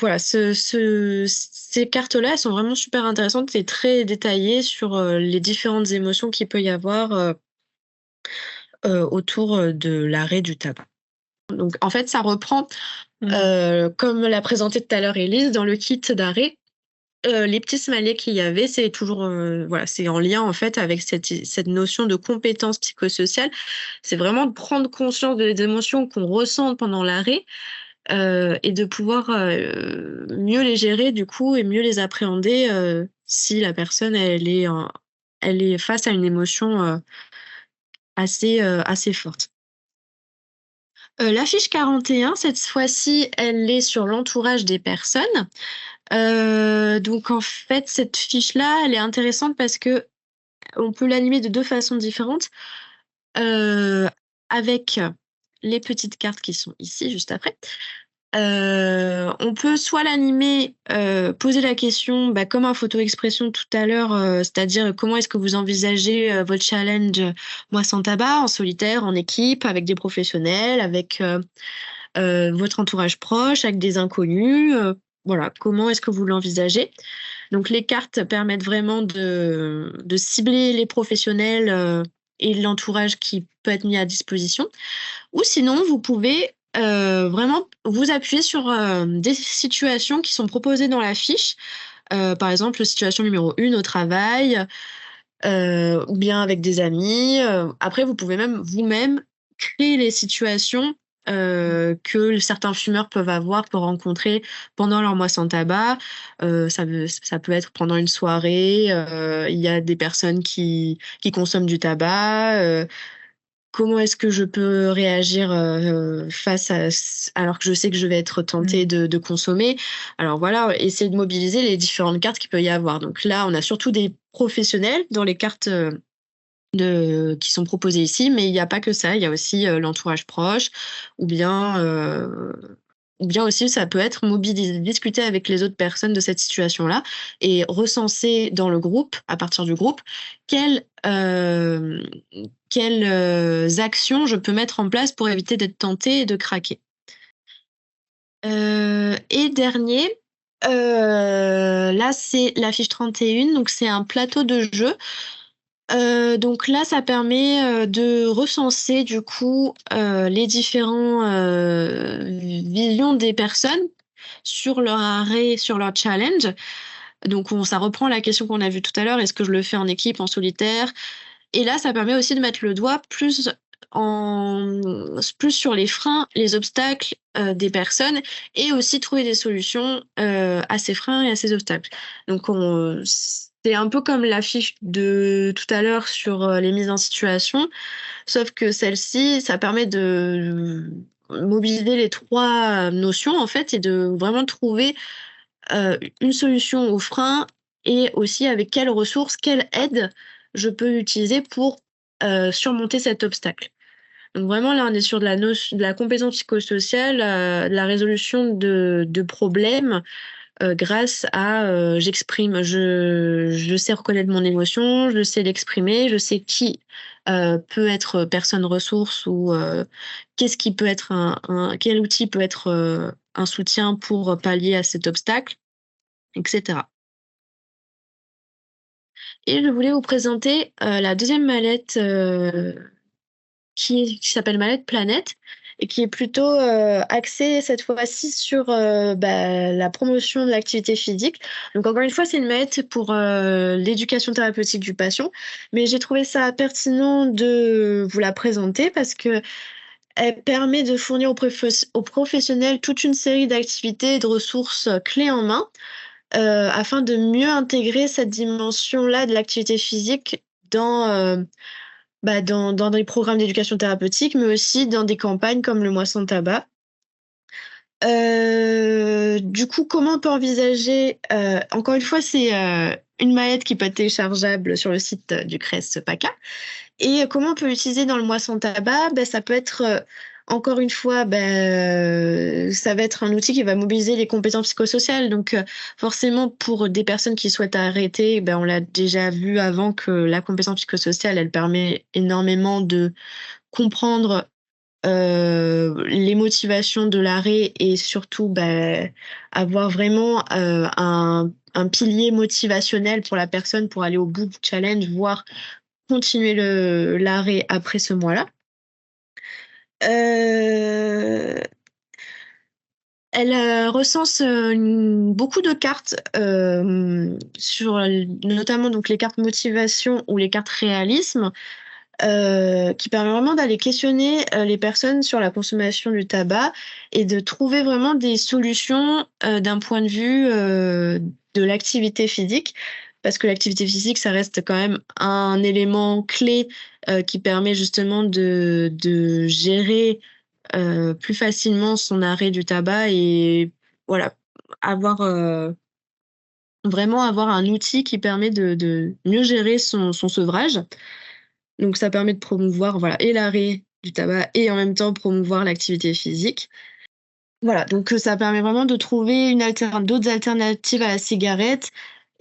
voilà, ces cartes-là, elles sont vraiment super intéressantes et très détaillées sur les différentes émotions qu'il peut y avoir autour de l'arrêt du tabac. Donc en fait, ça reprend, comme l'a présenté tout à l'heure Élise, dans le kit d'arrêt, les petits smileys qu'il y avait, c'est toujours, c'est en lien en fait avec cette notion de compétence psychosociale. C'est vraiment de prendre conscience des émotions qu'on ressent pendant l'arrêt et de pouvoir mieux les gérer du coup et mieux les appréhender si la personne elle est face à une émotion assez forte. La fiche 41, cette fois-ci, elle est sur l'entourage des personnes. Donc en fait, cette fiche-là, elle est intéressante parce que on peut l'animer de 2 façons différentes, avec les petites cartes qui sont ici, juste après. On peut soit l'animer, poser la question, comme en photo-expression tout à l'heure, c'est-à-dire comment est-ce que vous envisagez votre challenge Moi sans tabac, en solitaire, en équipe, avec des professionnels, avec votre entourage proche, avec des inconnus, voilà, comment est-ce que vous l'envisagez? Donc les cartes permettent vraiment de cibler les professionnels et l'entourage qui peut être mis à disposition. Ou sinon, vous pouvez vraiment vous appuyer sur des situations qui sont proposées dans la fiche. Par exemple, situation numéro 1 au travail, ou bien avec des amis. Après, vous pouvez même vous-même créer les situations que certains fumeurs peuvent rencontrer pendant leur mois sans tabac. Ça peut être pendant une soirée, il y a des personnes qui consomment du tabac. Comment est-ce que je peux réagir face alors que je sais que je vais être tentée de consommer? Alors voilà, essayer de mobiliser les différentes cartes qu'il peut y avoir. Donc là, on a surtout des professionnels dans les cartes qui sont proposées ici, mais il n'y a pas que ça. Il y a aussi l'entourage proche, ou bien aussi ça peut être discuter avec les autres personnes de cette situation-là et recenser dans le groupe, à partir du groupe, quelles actions je peux mettre en place pour éviter d'être tentée et de craquer. Et dernier, là c'est la fiche 31, donc c'est un plateau de jeu. Donc là, ça permet de recenser du coup les différents visions des personnes sur leur arrêt, sur leur challenge. Donc ça reprend la question qu'on a vue tout à l'heure, est-ce que je le fais en équipe, en solitaire? Et là, ça permet aussi de mettre le doigt plus sur les freins, les obstacles des personnes et aussi trouver des solutions à ces freins et à ces obstacles. Donc c'est un peu comme la fiche de tout à l'heure sur les mises en situation, sauf que celle-ci, ça permet de mobiliser les 3 notions en fait et de vraiment trouver une solution aux freins et aussi avec quelles ressources, quelle aide je peux utiliser pour surmonter cet obstacle. Donc vraiment là, on est sur de la compétence psychosociale, de la résolution de problèmes grâce à j'exprime, je sais reconnaître mon émotion, je sais l'exprimer, je sais qui peut être personne ressource ou qu'est-ce qui peut être quel outil peut être un soutien pour pallier à cet obstacle, etc. Et je voulais vous présenter la deuxième mallette qui s'appelle Mallette Planète et qui est plutôt axé cette fois-ci sur la promotion de l'activité physique. Donc encore une fois, c'est une maillette pour l'éducation thérapeutique du patient, mais j'ai trouvé ça pertinent de vous la présenter parce que elle permet de fournir aux professionnels toute une série d'activités et de ressources clés en main afin de mieux intégrer cette dimension-là de l'activité physique dans des programmes d'éducation thérapeutique, mais aussi dans des campagnes comme le Mois sans tabac. Du coup, comment on peut envisager encore une fois, c'est une mallette qui peut être téléchargeable sur le site du CRES PACA. Et comment on peut l'utiliser dans le Mois sans tabac? Ça peut être, encore une fois, ça va être un outil qui va mobiliser les compétences psychosociales. Donc, forcément, pour des personnes qui souhaitent arrêter, on l'a déjà vu avant que la compétence psychosociale, elle permet énormément de comprendre les motivations de l'arrêt et surtout avoir vraiment un pilier motivationnel pour la personne pour aller au bout du challenge, voire continuer l'arrêt après ce mois-là. Elle recense beaucoup de cartes sur notamment donc les cartes motivation ou les cartes réalisme qui permet vraiment d'aller questionner les personnes sur la consommation du tabac et de trouver vraiment des solutions d'un point de vue de l'activité physique. Parce que l'activité physique, ça reste quand même un élément clé qui permet justement de gérer plus facilement son arrêt du tabac et voilà, vraiment avoir un outil qui permet de mieux gérer son sevrage. Donc ça permet de promouvoir et l'arrêt du tabac et en même temps promouvoir l'activité physique. Voilà, donc ça permet vraiment de trouver d'autres alternatives à la cigarette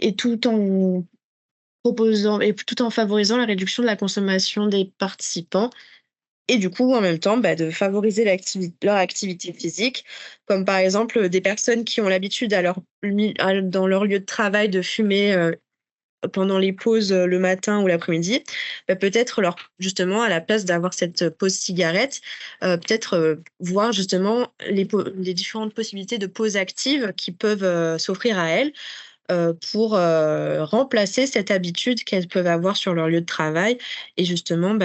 et tout en favorisant la réduction de la consommation des participants et du coup en même temps de favoriser leur activité physique, comme par exemple des personnes qui ont l'habitude dans leur lieu de travail de fumer pendant les pauses le matin ou l'après-midi, peut-être justement à la place d'avoir cette pause cigarette, peut-être voir justement les différentes possibilités de pause active qui peuvent s'offrir à elles pour remplacer cette habitude qu'elles peuvent avoir sur leur lieu de travail et justement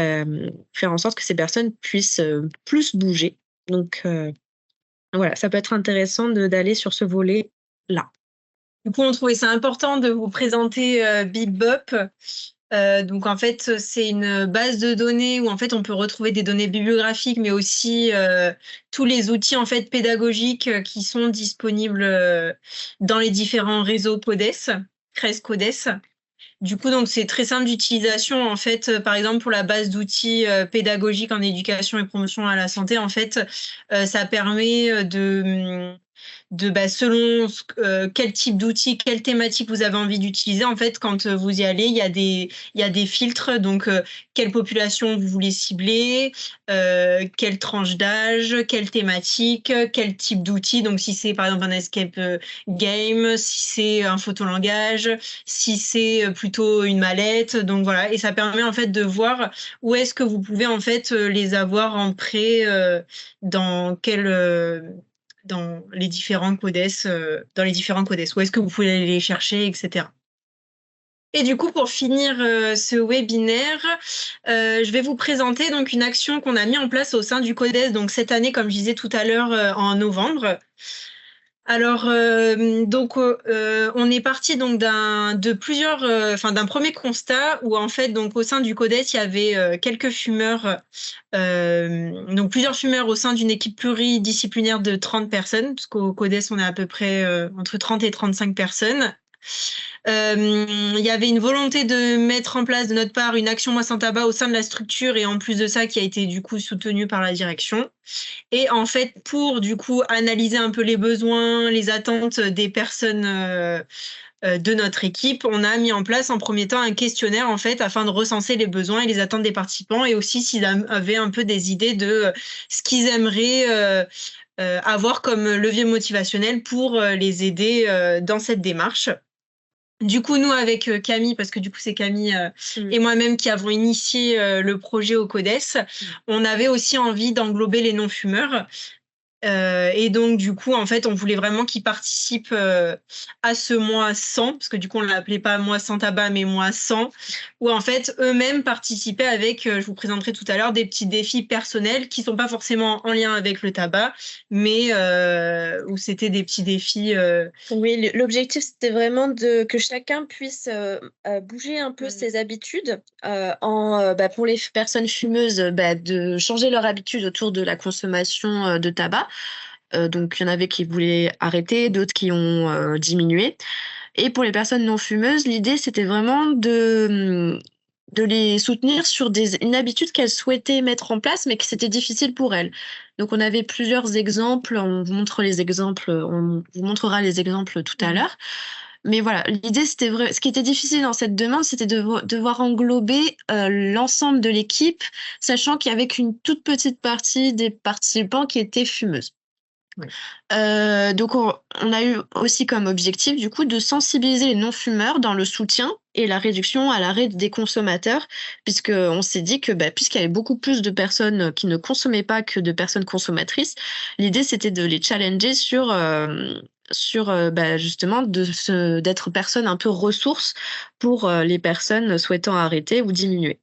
faire en sorte que ces personnes puissent plus bouger. Donc voilà, ça peut être intéressant d'aller sur ce volet-là. Du coup, on trouvait ça important de vous présenter BibBop. Donc en fait, c'est une base de données où en fait on peut retrouver des données bibliographiques, mais aussi tous les outils en fait pédagogiques qui sont disponibles dans les différents réseaux CODES, CRES CODES. Du coup, donc c'est très simple d'utilisation en fait. Par exemple, pour la base d'outils pédagogiques en éducation et promotion à la santé, en fait, ça permet selon quel type d'outil, quelle thématique vous avez envie d'utiliser, en fait, quand vous y allez, il y a des filtres. Donc, quelle population vous voulez cibler, quelle tranche d'âge, quelle thématique, quel type d'outil. Donc, si c'est par exemple un escape game, si c'est un photolangage, si c'est plutôt une mallette. Donc, voilà. Et ça permet en fait de voir où est-ce que vous pouvez en fait les avoir en prêt dans les différents CODES, où est-ce que vous pouvez aller les chercher, etc. Et du coup, pour finir ce webinaire, je vais vous présenter donc une action qu'on a mis en place au sein du CODES, donc cette année, comme je disais tout à l'heure, en novembre. Alors, on est parti donc d'un premier constat où en fait donc au sein du CODES il y avait quelques fumeurs, donc plusieurs fumeurs au sein d'une équipe pluridisciplinaire de 30 personnes, parce qu'au CODES on est à peu près entre 30 et 35 personnes. Il y avait une volonté de mettre en place de notre part une action Mois sans tabac au sein de la structure et en plus de ça qui a été du coup soutenue par la direction. Et en fait, pour du coup analyser un peu les besoins, les attentes des personnes de notre équipe, on a mis en place en premier temps un questionnaire en fait afin de recenser les besoins et les attentes des participants et aussi s'ils avaient un peu des idées de ce qu'ils aimeraient avoir comme levier motivationnel pour les aider dans cette démarche. Du coup, nous, avec Camille, parce que du coup, c'est Camille et moi-même qui avons initié le projet au CODES, on avait aussi envie d'englober les non-fumeurs. Et donc, du coup, en fait, on voulait vraiment qu'ils participent à ce mois sans, parce que du coup, on l'appelait pas mois sans tabac, mais mois sans, où en fait, eux-mêmes participaient avec, je vous présenterai tout à l'heure, des petits défis personnels qui sont pas forcément en lien avec le tabac, mais où c'était des petits défis. Oui, l'objectif, c'était vraiment que chacun puisse bouger un peu ses habitudes. Pour les personnes fumeuses, de changer leur habitude autour de la consommation de tabac. Donc, il y en avait qui voulaient arrêter, d'autres qui ont diminué. Et pour les personnes non fumeuses, l'idée, c'était vraiment de les soutenir sur une habitude qu'elles souhaitaient mettre en place, mais que c'était difficile pour elles. Donc, on avait plusieurs exemples. On vous montrera les exemples tout à l'heure. Mais voilà, l'idée, c'était vrai. Ce qui était difficile dans cette demande, c'était de devoir englober l'ensemble de l'équipe, sachant qu'il y avait qu'une toute petite partie des participants qui étaient fumeuses. Oui. Donc, on a eu aussi comme objectif, du coup, de sensibiliser les non-fumeurs dans le soutien et la réduction à l'arrêt des consommateurs, puisqu'on s'est dit que, puisqu'il y avait beaucoup plus de personnes qui ne consommaient pas que de personnes consommatrices, l'idée, c'était de les challenger sur justement d'être personnes un peu ressources pour les personnes souhaitant arrêter ou diminuer.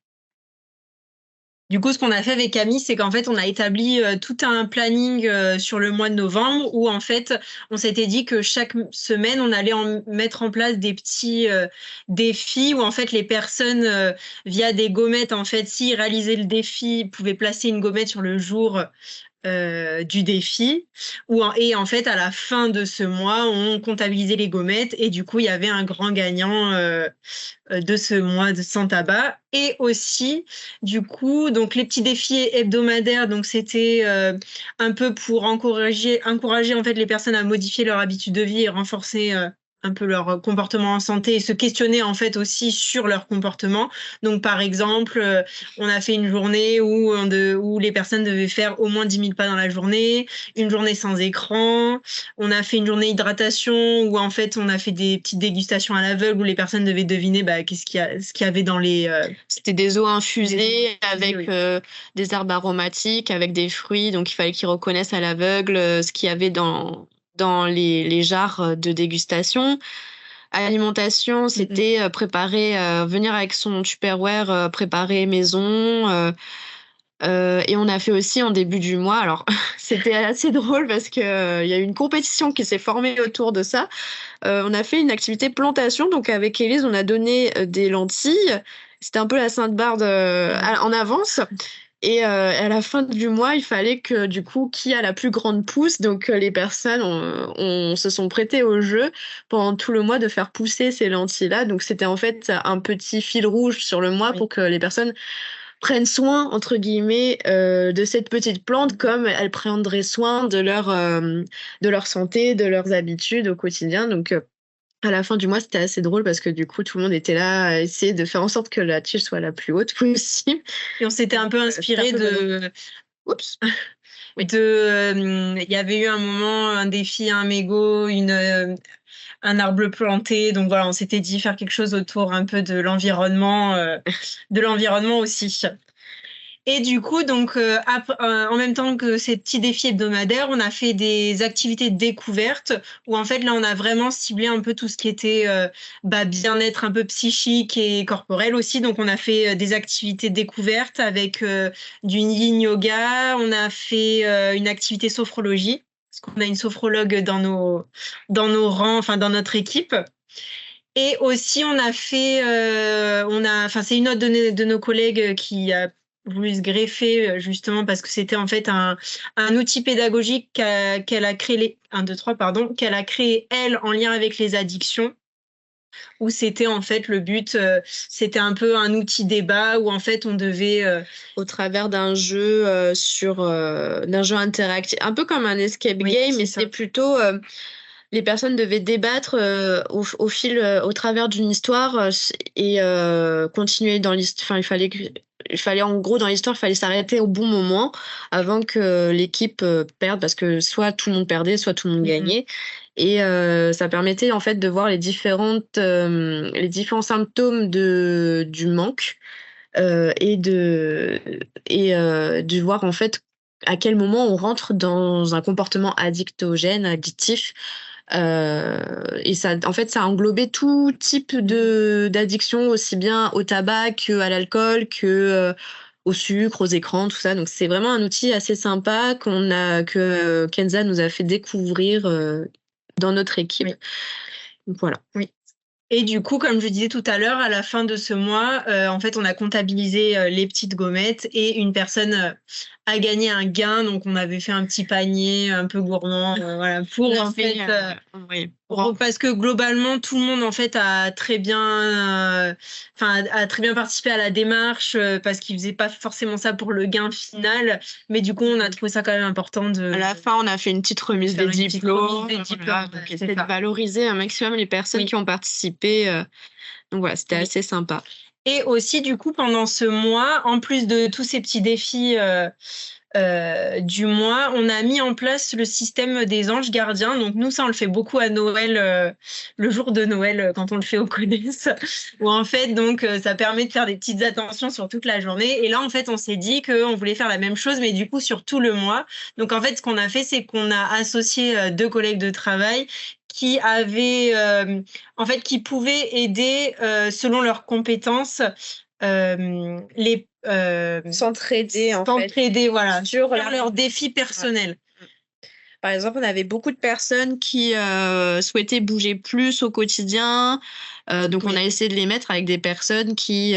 Du coup, ce qu'on a fait avec Camille, c'est qu'en fait, on a établi tout un planning sur le mois de novembre où, en fait, on s'était dit que chaque semaine, on allait mettre en place des petits défis où, en fait, les personnes, via des gommettes, en fait, s'ils réalisaient le défi, pouvaient placer une gommette sur le jour du défi. Et en fait, à la fin de ce mois, on comptabilisait les gommettes et du coup, il y avait un grand gagnant de ce mois de sans tabac. Et aussi, du coup, donc les petits défis hebdomadaires, donc c'était un peu pour encourager en fait les personnes à modifier leur habitude de vie et renforcer un peu leur comportement en santé et se questionner en fait aussi sur leur comportement. Donc par exemple, on a fait une journée où les personnes devaient faire au moins 10 000 pas dans la journée, une journée sans écran. On a fait une journée hydratation où en fait on a fait des petites dégustations à l'aveugle où les personnes devaient deviner ce qu'il y avait dans les... C'était des eaux infusées avec des herbes aromatiques, avec des fruits. Donc il fallait qu'ils reconnaissent à l'aveugle ce qu'il y avait dans les jarres de dégustation. Alimentation, c'était venir avec son Tupperware préparé maison. Et on a fait aussi en début du mois, alors c'était assez drôle parce qu'il y a eu une compétition qui s'est formée autour de ça. On a fait une activité plantation, donc avec Élise, on a donné des lentilles. C'était un peu la Sainte-Barbe en avance. Et à la fin du mois, il fallait que, du coup, qui a la plus grande pousse. Donc, les personnes se sont prêtées au jeu pendant tout le mois de faire pousser ces lentilles-là. Donc, c'était en fait un petit fil rouge sur le mois pour que les personnes prennent soin, entre guillemets, de cette petite plante comme elles prendraient soin de leur santé, de leurs habitudes au quotidien. Donc, à la fin du mois, c'était assez drôle parce que du coup, tout le monde était là à essayer de faire en sorte que la tige soit la plus haute possible. Et on s'était un peu inspiré de... Oups. Il y avait eu un moment, un défi, un mégot, un arbre planté. Donc voilà, on s'était dit faire quelque chose autour un peu de l'environnement aussi. Et du coup, donc, en même temps que ces petits défis hebdomadaires, on a fait des activités de découverte où, en fait, là, on a vraiment ciblé un peu tout ce qui était bien-être un peu psychique et corporel aussi. Donc, on a fait des activités de découverte avec du yin yoga. On a fait une activité sophrologie parce qu'on a une sophrologue dans nos rangs, enfin, dans notre équipe. Et aussi, on a fait, c'est une autre de nos collègues qui a voulu se greffer justement parce que c'était en fait un outil pédagogique qu'elle a créé, qu'elle a créé elle en lien avec les addictions, où c'était en fait le but, c'était un peu un outil débat où en fait on devait au travers d'un jeu d'un jeu interactif, un peu comme un escape game, mais c'était plutôt les personnes devaient débattre au travers d'une histoire et continuer dans l'histoire. Enfin, il fallait en gros dans l'histoire, il fallait s'arrêter au bon moment avant que l'équipe perde parce que soit tout le monde perdait, soit tout le monde gagnait. Et ça permettait en fait de voir les différents symptômes du manque et de voir en fait à quel moment on rentre dans un comportement addictif. Et ça, en fait, ça a englobé tout type d'addiction, aussi bien au tabac qu'à l'alcool, au sucre, aux écrans, tout ça. Donc c'est vraiment un outil assez sympa que Kenza nous a fait découvrir dans notre équipe. Oui. Donc voilà. Oui. Et du coup, comme je disais tout à l'heure, à la fin de ce mois, en fait, on a comptabilisé les petites gommettes et une personne a gagné un gain. Donc, on avait fait un petit panier un peu gourmand, voilà, pour en fait, oui. parce que globalement, tout le monde en fait a très bien participé à la démarche parce qu'ils faisaient pas forcément ça pour le gain final, mais du coup, on a trouvé ça quand même important de. À la fin, on a fait une petite remise des diplômes. Voilà, donc essayer de valoriser un maximum les personnes qui ont participé. Donc voilà, c'était assez sympa. Et aussi, du coup, pendant ce mois, en plus de tous ces petits défis du mois, on a mis en place le système des anges gardiens. Donc nous, ça, on le fait beaucoup à Noël, le jour de Noël, quand on le fait au CODES, où en fait, donc, ça permet de faire des petites attentions sur toute la journée. Et là, en fait, on s'est dit qu'on voulait faire la même chose, mais du coup, sur tout le mois. Donc en fait, ce qu'on a fait, c'est qu'on a associé 2 collègues de travail qui pouvaient aider selon leurs compétences s'entraider voilà, sur leurs défis personnels. Par exemple, on avait beaucoup de personnes qui souhaitaient bouger plus au quotidien. Donc, on a essayé de les mettre avec des personnes qui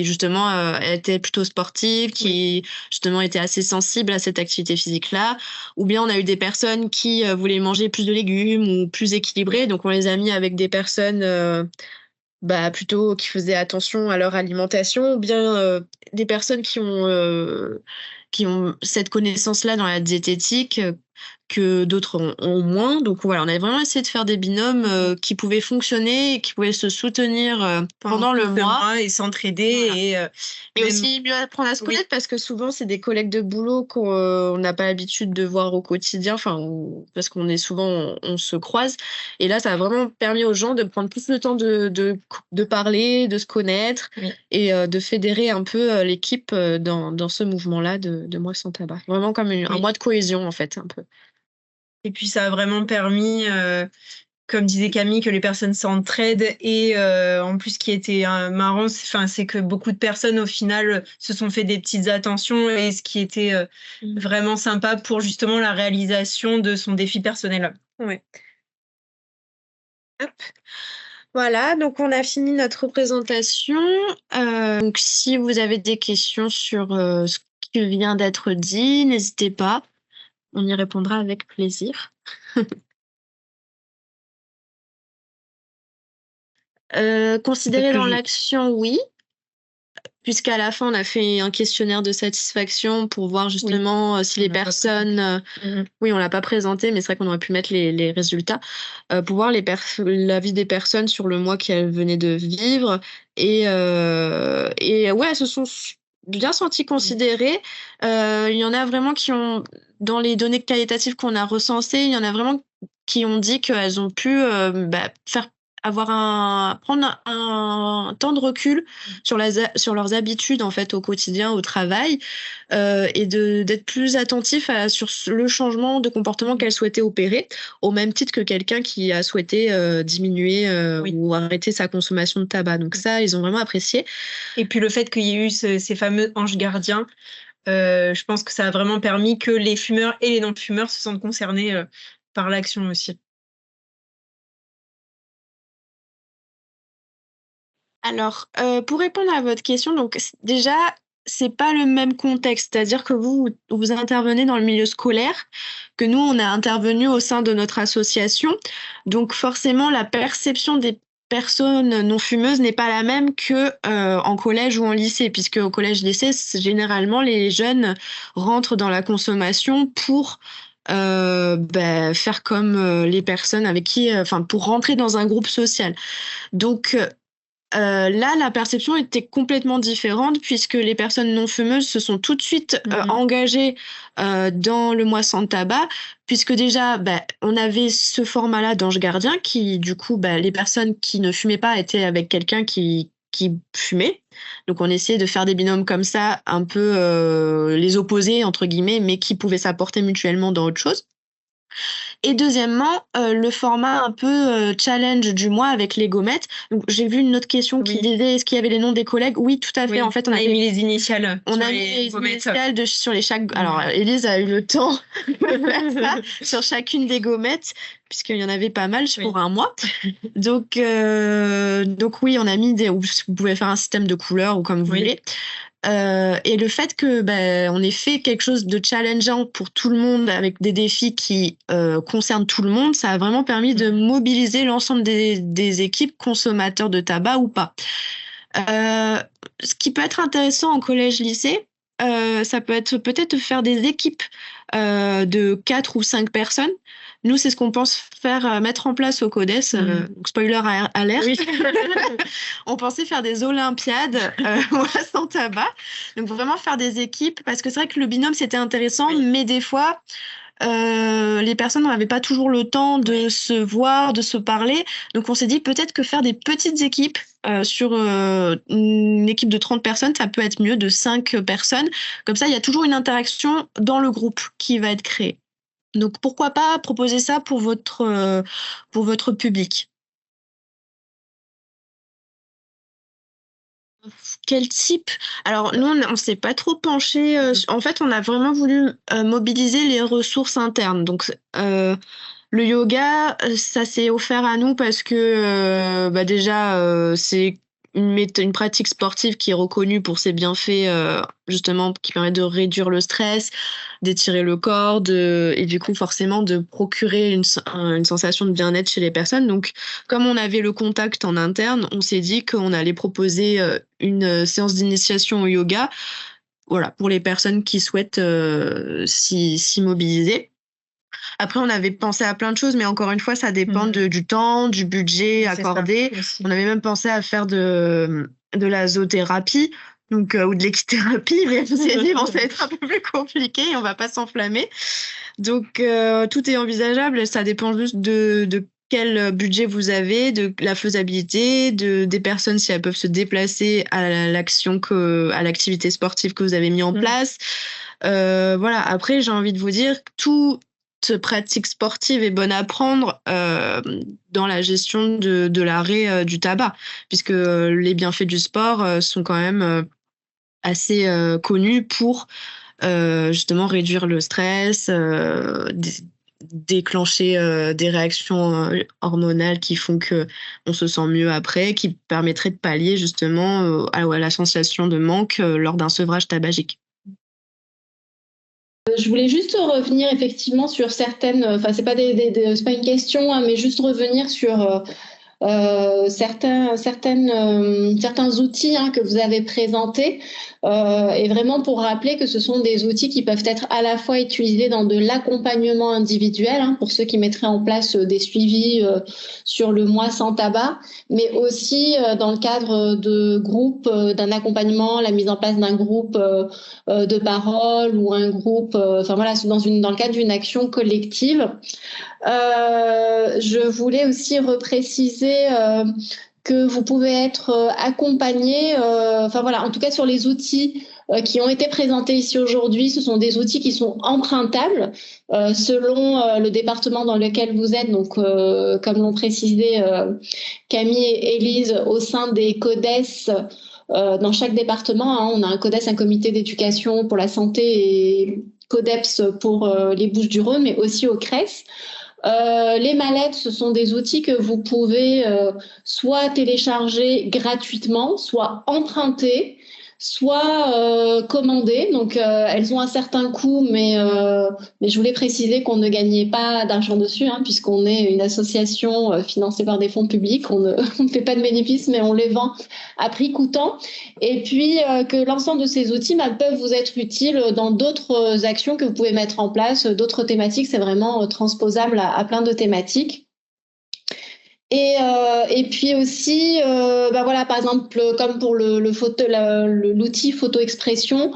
justement étaient plutôt sportives, qui justement étaient assez sensibles à cette activité physique-là. Ou bien, on a eu des personnes qui voulaient manger plus de légumes ou plus équilibrés. Donc, on les a mis avec des personnes plutôt qui faisaient attention à leur alimentation, ou bien des personnes qui ont cette connaissance-là dans la diététique que d'autres ont moins. Donc voilà, on a vraiment essayé de faire des binômes qui pouvaient fonctionner et qui pouvaient se soutenir pendant le mois et s'entraider. Voilà. Et aussi mieux apprendre à se connaître parce que souvent, c'est des collègues de boulot qu'on n'a pas l'habitude de voir au quotidien, parce qu'on est souvent, on se croise. Et là, ça a vraiment permis aux gens de prendre plus le temps de parler, de se connaître et de fédérer un peu l'équipe dans ce mouvement-là de Mois sans tabac. Vraiment comme un mois de cohésion, en fait, un peu. Et puis, ça a vraiment permis, comme disait Camille, que les personnes s'entraident. Et en plus, ce qui était marrant, c'est que beaucoup de personnes, au final, se sont fait des petites attentions. Et ce qui était vraiment sympa pour justement la réalisation de son défi personnel. Ouais. Hop. Voilà, donc on a fini notre présentation. Donc si vous avez des questions sur ce qui vient d'être dit, n'hésitez pas. On y répondra avec plaisir. Considérer dans l'action, oui. Puisqu'à la fin, on a fait un questionnaire de satisfaction pour voir justement si les personnes... Oui, on ne l'a pas présenté, mais c'est vrai qu'on aurait pu mettre les résultats pour voir l'avis des personnes sur le mois qu'elles venaient de vivre. Et ouais, elles se sont bien senties considérées. Il y en a vraiment qui ont, dans les données qualitatives qu'on a recensées, il y en a vraiment qui ont dit qu'elles ont pu prendre un temps de recul sur leurs habitudes en fait au quotidien, au travail, et d'être plus attentif sur le changement de comportement qu'elles souhaitaient opérer, au même titre que quelqu'un qui a souhaité diminuer ou arrêter sa consommation de tabac. Donc ça, ils ont vraiment apprécié. Et puis le fait qu'il y ait eu ces fameux anges gardiens, je pense que ça a vraiment permis que les fumeurs et les non-fumeurs se sentent concernés par l'action aussi. Alors, pour répondre à votre question, donc déjà, c'est pas le même contexte. C'est-à-dire que vous intervenez dans le milieu scolaire, que nous, on a intervenu au sein de notre association. Donc forcément, la perception des personnes non fumeuses n'est pas la même que en collège ou en lycée, puisque au collège-lycée, généralement, les jeunes rentrent dans la consommation pour faire comme les personnes avec qui, pour rentrer dans un groupe social. Donc Là, la perception était complètement différente puisque les personnes non fumeuses se sont tout de suite engagées dans le mois sans tabac, puisque déjà, on avait ce format-là d'ange gardien qui, du coup, les personnes qui ne fumaient pas étaient avec quelqu'un qui fumait. Donc, on essayait de faire des binômes comme ça, un peu les opposés, entre guillemets, mais qui pouvaient s'apporter mutuellement dans autre chose. Et deuxièmement, le format un peu challenge du mois avec les gommettes. Donc, j'ai vu une autre question qui disait est-ce qu'il y avait les noms des collègues? Oui, tout à fait. Oui, En fait, on a mis les initiales. On a mis les initiales sur les chaque. Alors, Élise a eu le temps de faire ça sur chacune des gommettes, puisqu'il y en avait pas mal pour un mois. Donc oui, on a mis des. Vous pouvez faire un système de couleurs ou comme vous voulez. Et le fait que on ait fait quelque chose de challengeant pour tout le monde avec des défis qui concernent tout le monde, ça a vraiment permis de mobiliser l'ensemble des équipes consommateurs de tabac ou pas. Ce qui peut être intéressant en collège-lycée, ça peut être peut-être de faire des équipes de 4 ou 5 personnes. Nous, c'est ce qu'on pense faire mettre en place au CODES. Spoiler alert. Oui. On pensait faire des olympiades sans tabac. Donc, vraiment faire des équipes. Parce que c'est vrai que le binôme, c'était intéressant, mais des fois, les personnes n'avaient pas toujours le temps de se voir, de se parler. Donc, on s'est dit peut-être que faire des petites équipes sur une équipe de 30 personnes, ça peut être mieux de 5 personnes. Comme ça, il y a toujours une interaction dans le groupe qui va être créée. Donc, pourquoi pas proposer ça pour votre public? Quel type? Alors, nous, on ne s'est pas trop penché. En fait, on a vraiment voulu mobiliser les ressources internes. Donc, le yoga, ça s'est offert à nous parce que déjà, c'est une pratique sportive qui est reconnue pour ses bienfaits, justement, qui permet de réduire le stress, d'étirer le corps, et du coup, forcément, de procurer une sensation de bien-être chez les personnes. Donc, comme on avait le contact en interne, on s'est dit qu'on allait proposer une séance d'initiation au yoga, voilà, pour les personnes qui souhaitent s'y mobiliser. Après, on avait pensé à plein de choses, mais encore une fois, ça dépend du temps, du budget accordé. On avait même pensé à faire de la zoothérapie, donc, ou de l'équithérapie, mais on s'est dit, bon, ça va être un peu plus compliqué, on va pas s'enflammer. Donc, tout est envisageable, ça dépend juste de quel budget vous avez, de la faisabilité, des personnes si elles peuvent se déplacer à l'activité sportive que vous avez mis en place. Voilà. Après, j'ai envie de vous dire, toute pratique sportive est bonne à prendre dans la gestion de l'arrêt du tabac, puisque les bienfaits du sport sont quand même assez connus pour justement réduire le stress, déclencher des réactions hormonales qui font que on se sent mieux après, qui permettraient de pallier justement à la sensation de manque lors d'un sevrage tabagique. Je voulais juste revenir effectivement sur certaines, enfin c'est pas pas une question, hein, mais juste revenir sur certains outils que vous avez présentés et vraiment pour rappeler que ce sont des outils qui peuvent être à la fois utilisés dans de l'accompagnement individuel pour ceux qui mettraient en place des suivis sur le mois sans tabac, mais aussi dans le cadre de groupes, d'un accompagnement, la mise en place d'un groupe de parole ou un groupe, enfin voilà, dans le cadre d'une action collective. Je voulais aussi repréciser que vous pouvez être accompagné, enfin voilà, en tout cas sur les outils qui ont été présentés ici aujourd'hui, ce sont des outils qui sont empruntables selon le département dans lequel vous êtes. Donc, comme l'ont précisé Camille et Élise, au sein des CODES, dans chaque département, on a un CODES, un comité d'éducation pour la santé, et CODEPS pour les Bouches-du-Rhône, mais aussi au CRES. Les mallettes, ce sont des outils que vous pouvez soit télécharger gratuitement, soit emprunter, soit commander. Donc, elles ont un certain coût, mais je voulais préciser qu'on ne gagnait pas d'argent dessus, puisqu'on est une association financée par des fonds publics. On ne fait pas de bénéfices, mais on les vend à prix coûtant. Et puis, que l'ensemble de ces outils peuvent vous être utiles dans d'autres actions que vous pouvez mettre en place, d'autres thématiques. C'est vraiment transposable à plein de thématiques. Et puis aussi, voilà, par exemple, comme pour l'outil photo-expression,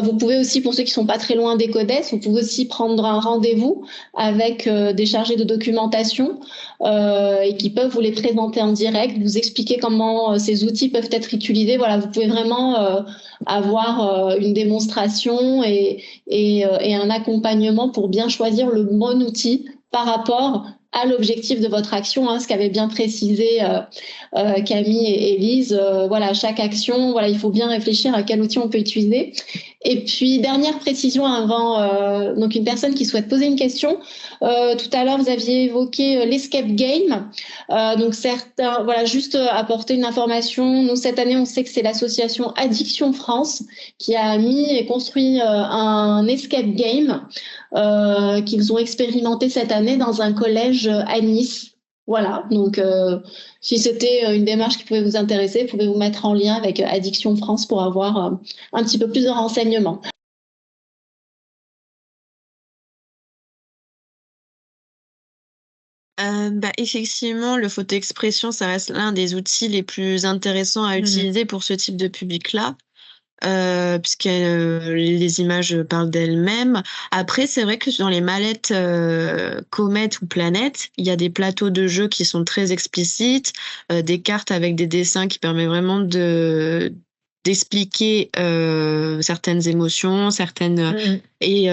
vous pouvez aussi, pour ceux qui sont pas très loin des CODES, vous pouvez aussi prendre un rendez-vous avec des chargés de documentation et qui peuvent vous les présenter en direct, vous expliquer comment ces outils peuvent être utilisés. Voilà, vous pouvez vraiment avoir une démonstration et un accompagnement pour bien choisir le bon outil par rapport à l'objectif de votre action, ce qu'avaient bien précisé Camille et Élise. Voilà, chaque action, voilà, il faut bien réfléchir à quel outil on peut utiliser. Et puis, dernière précision avant, donc une personne qui souhaite poser une question. Tout à l'heure, vous aviez évoqué l'escape game. Donc certains, voilà, juste apporter une information. Nous, cette année, on sait que c'est l'association Addiction France qui a mis et construit un escape game qu'ils ont expérimenté cette année dans un collège à Nice. Voilà, donc si c'était une démarche qui pouvait vous intéresser, vous pouvez vous mettre en lien avec Addiction France pour avoir un petit peu plus de renseignements. Effectivement, le photo-expression, ça reste l'un des outils les plus intéressants à utiliser pour ce type de public-là, puisque les images parlent d'elles-mêmes. Après, c'est vrai que dans les mallettes Comet ou Planète, il y a des plateaux de jeu qui sont très explicites, des cartes avec des dessins qui permettent vraiment d'expliquer certaines émotions, et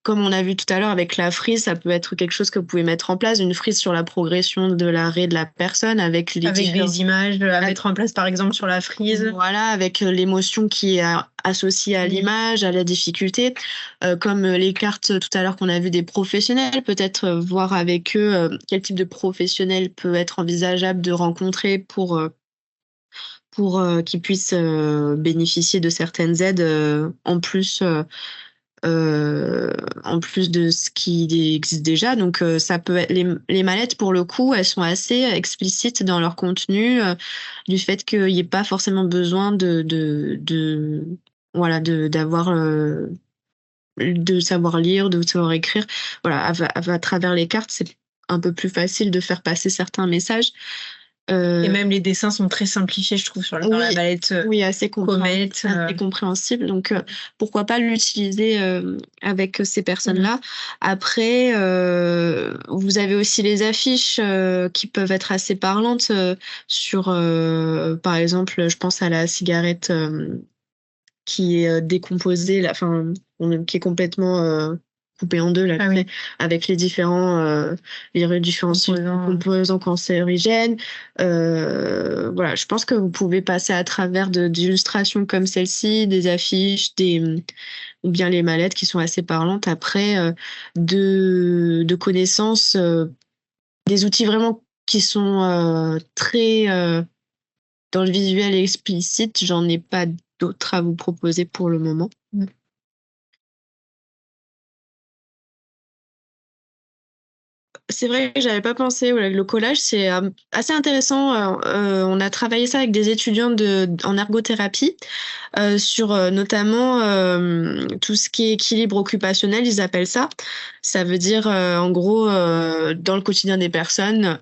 comme on a vu tout à l'heure avec la frise, ça peut être quelque chose que vous pouvez mettre en place, une frise sur la progression de l'arrêt de la personne avec des images à mettre en place, par exemple, sur la frise. Voilà, avec l'émotion qui est associée à l'image, à la difficulté. Comme les cartes tout à l'heure qu'on a vu des professionnels, peut-être voir avec eux quel type de professionnel peut être envisageable de rencontrer pour qu'ils puissent bénéficier de certaines aides en plus de ce qui existe déjà. Donc, ça peut être les mallettes, pour le coup, elles sont assez explicites dans leur contenu, du fait qu'il n'y ait pas forcément besoin d'avoir de savoir lire, de savoir écrire. Voilà, à travers les cartes, c'est un peu plus facile de faire passer certains messages. Et même les dessins sont très simplifiés, je trouve, dans la mallette assez compréhensible. Donc, pourquoi pas l'utiliser avec ces personnes-là. Après, vous avez aussi les affiches qui peuvent être assez parlantes sur, par exemple, je pense à la cigarette qui est décomposée, qui est complètement coupée en deux, avec les différents composants cancérigènes. Voilà, je pense que vous pouvez passer à travers d'illustrations comme celle-ci, des affiches, ou bien les mallettes qui sont assez parlantes. Après, de connaissances, des outils vraiment qui sont très dans le visuel explicite, j'en ai pas d'autres à vous proposer pour le moment. C'est vrai que j'avais pas pensé. Le collage, c'est assez intéressant. On a travaillé ça avec des étudiants en ergothérapie sur notamment tout ce qui est équilibre occupationnel, ils appellent ça. Ça veut dire en gros dans le quotidien des personnes,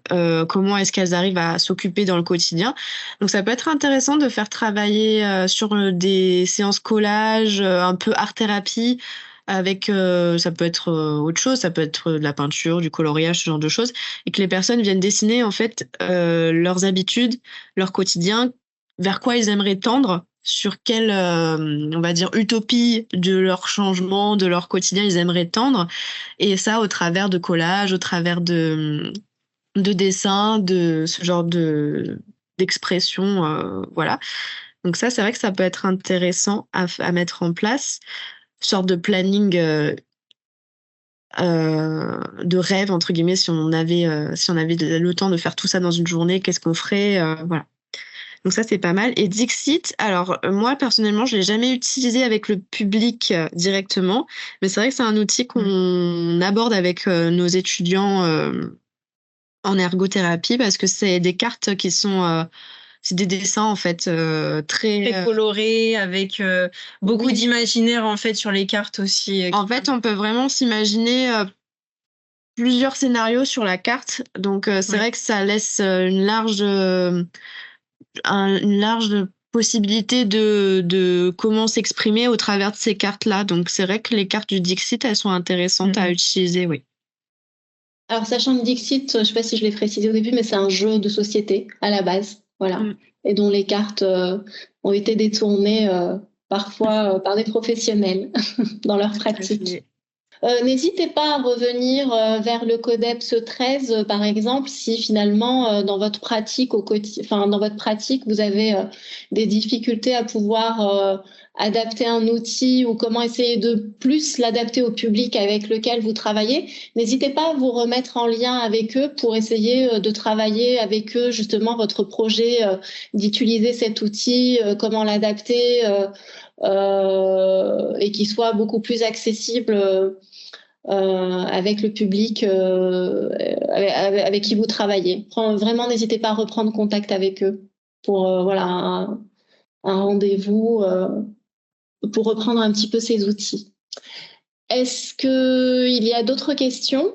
comment est-ce qu'elles arrivent à s'occuper dans le quotidien. Donc ça peut être intéressant de faire travailler sur des séances collage, un peu art-thérapie, avec ça peut être autre chose, ça peut être de la peinture, du coloriage, ce genre de choses, et que les personnes viennent dessiner en fait leurs habitudes, leur quotidien, vers quoi ils aimeraient tendre, sur quelle on va dire utopie de leur changement, de leur quotidien ils aimeraient tendre, et ça au travers de collages, au travers de dessins, de ce genre d'expression, voilà. Donc ça, c'est vrai que ça peut être intéressant à mettre en place, sorte de planning de rêve entre guillemets, si on avait le temps de faire tout ça dans une journée, qu'est-ce qu'on ferait, voilà. Donc ça, c'est pas mal. Et Dixit, alors moi personnellement, je l'ai jamais utilisé avec le public directement, mais c'est vrai que c'est un outil qu'on aborde avec nos étudiants en ergothérapie, parce que c'est des cartes qui sont c'est des dessins en fait très colorés, avec beaucoup d'imaginaire en fait sur les cartes aussi. En fait, on peut vraiment s'imaginer plusieurs scénarios sur la carte. Donc, c'est vrai que ça laisse une large possibilité de comment s'exprimer au travers de ces cartes-là. Donc, c'est vrai que les cartes du Dixit, elles sont intéressantes à utiliser, oui. Alors, sachant que Dixit, je ne sais pas si je l'ai précisé au début, mais c'est un jeu de société à la base, voilà, et dont les cartes ont été détournées parfois par des professionnels dans leur pratique. N'hésitez pas à revenir vers le Codeps 13, par exemple, si finalement dans votre pratique vous avez des difficultés à pouvoir adapter un outil ou comment essayer de plus l'adapter au public avec lequel vous travaillez. N'hésitez pas à vous remettre en lien avec eux pour essayer de travailler avec eux justement votre projet, d'utiliser cet outil, comment l'adapter et qu'il soit beaucoup plus accessible avec le public avec qui vous travaillez. Vraiment, n'hésitez pas à reprendre contact avec eux pour un rendez-vous pour reprendre un petit peu ces outils. Est-ce qu'il y a d'autres questions?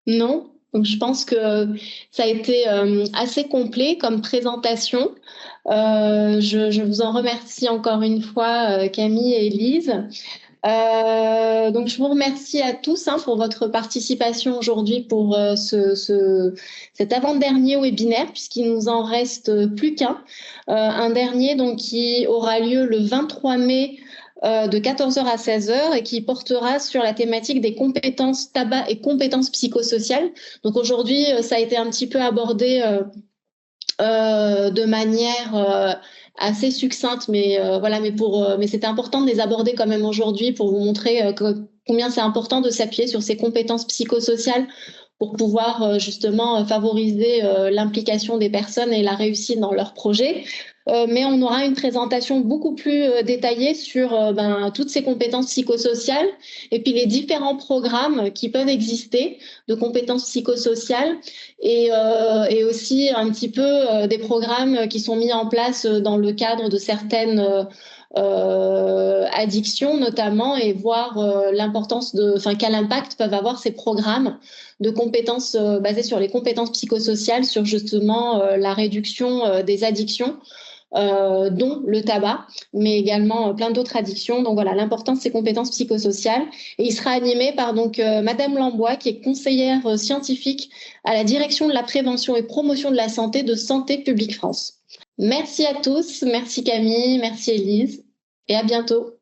Non? Donc, je pense que ça a été assez complet comme présentation. Je vous en remercie encore une fois, Camille et Elise. Donc, je vous remercie à tous pour votre participation aujourd'hui pour cet avant-dernier webinaire, puisqu'il nous en reste plus qu'un. Un dernier donc, qui aura lieu le 23 mai de 14h à 16h et qui portera sur la thématique des compétences tabac et compétences psychosociales. Donc aujourd'hui, ça a été un petit peu abordé de manière assez succincte, mais mais c'était important de les aborder quand même aujourd'hui pour vous montrer combien c'est important de s'appuyer sur ces compétences psychosociales pour pouvoir justement favoriser l'implication des personnes et la réussite dans leurs projets. Mais on aura une présentation beaucoup plus détaillée sur toutes ces compétences psychosociales et puis les différents programmes qui peuvent exister de compétences psychosociales et aussi un petit peu des programmes qui sont mis en place dans le cadre de certaines addictions notamment et voir l'importance quel impact peuvent avoir ces programmes de compétences basés sur les compétences psychosociales sur justement la réduction des addictions, dont le tabac, mais également plein d'autres addictions. Donc voilà, l'importance de ces compétences psychosociales. Et il sera animé par Madame Lambois, qui est conseillère scientifique à la direction de la prévention et promotion de la santé de Santé publique France. Merci à tous, merci Camille, merci Elise, et à bientôt.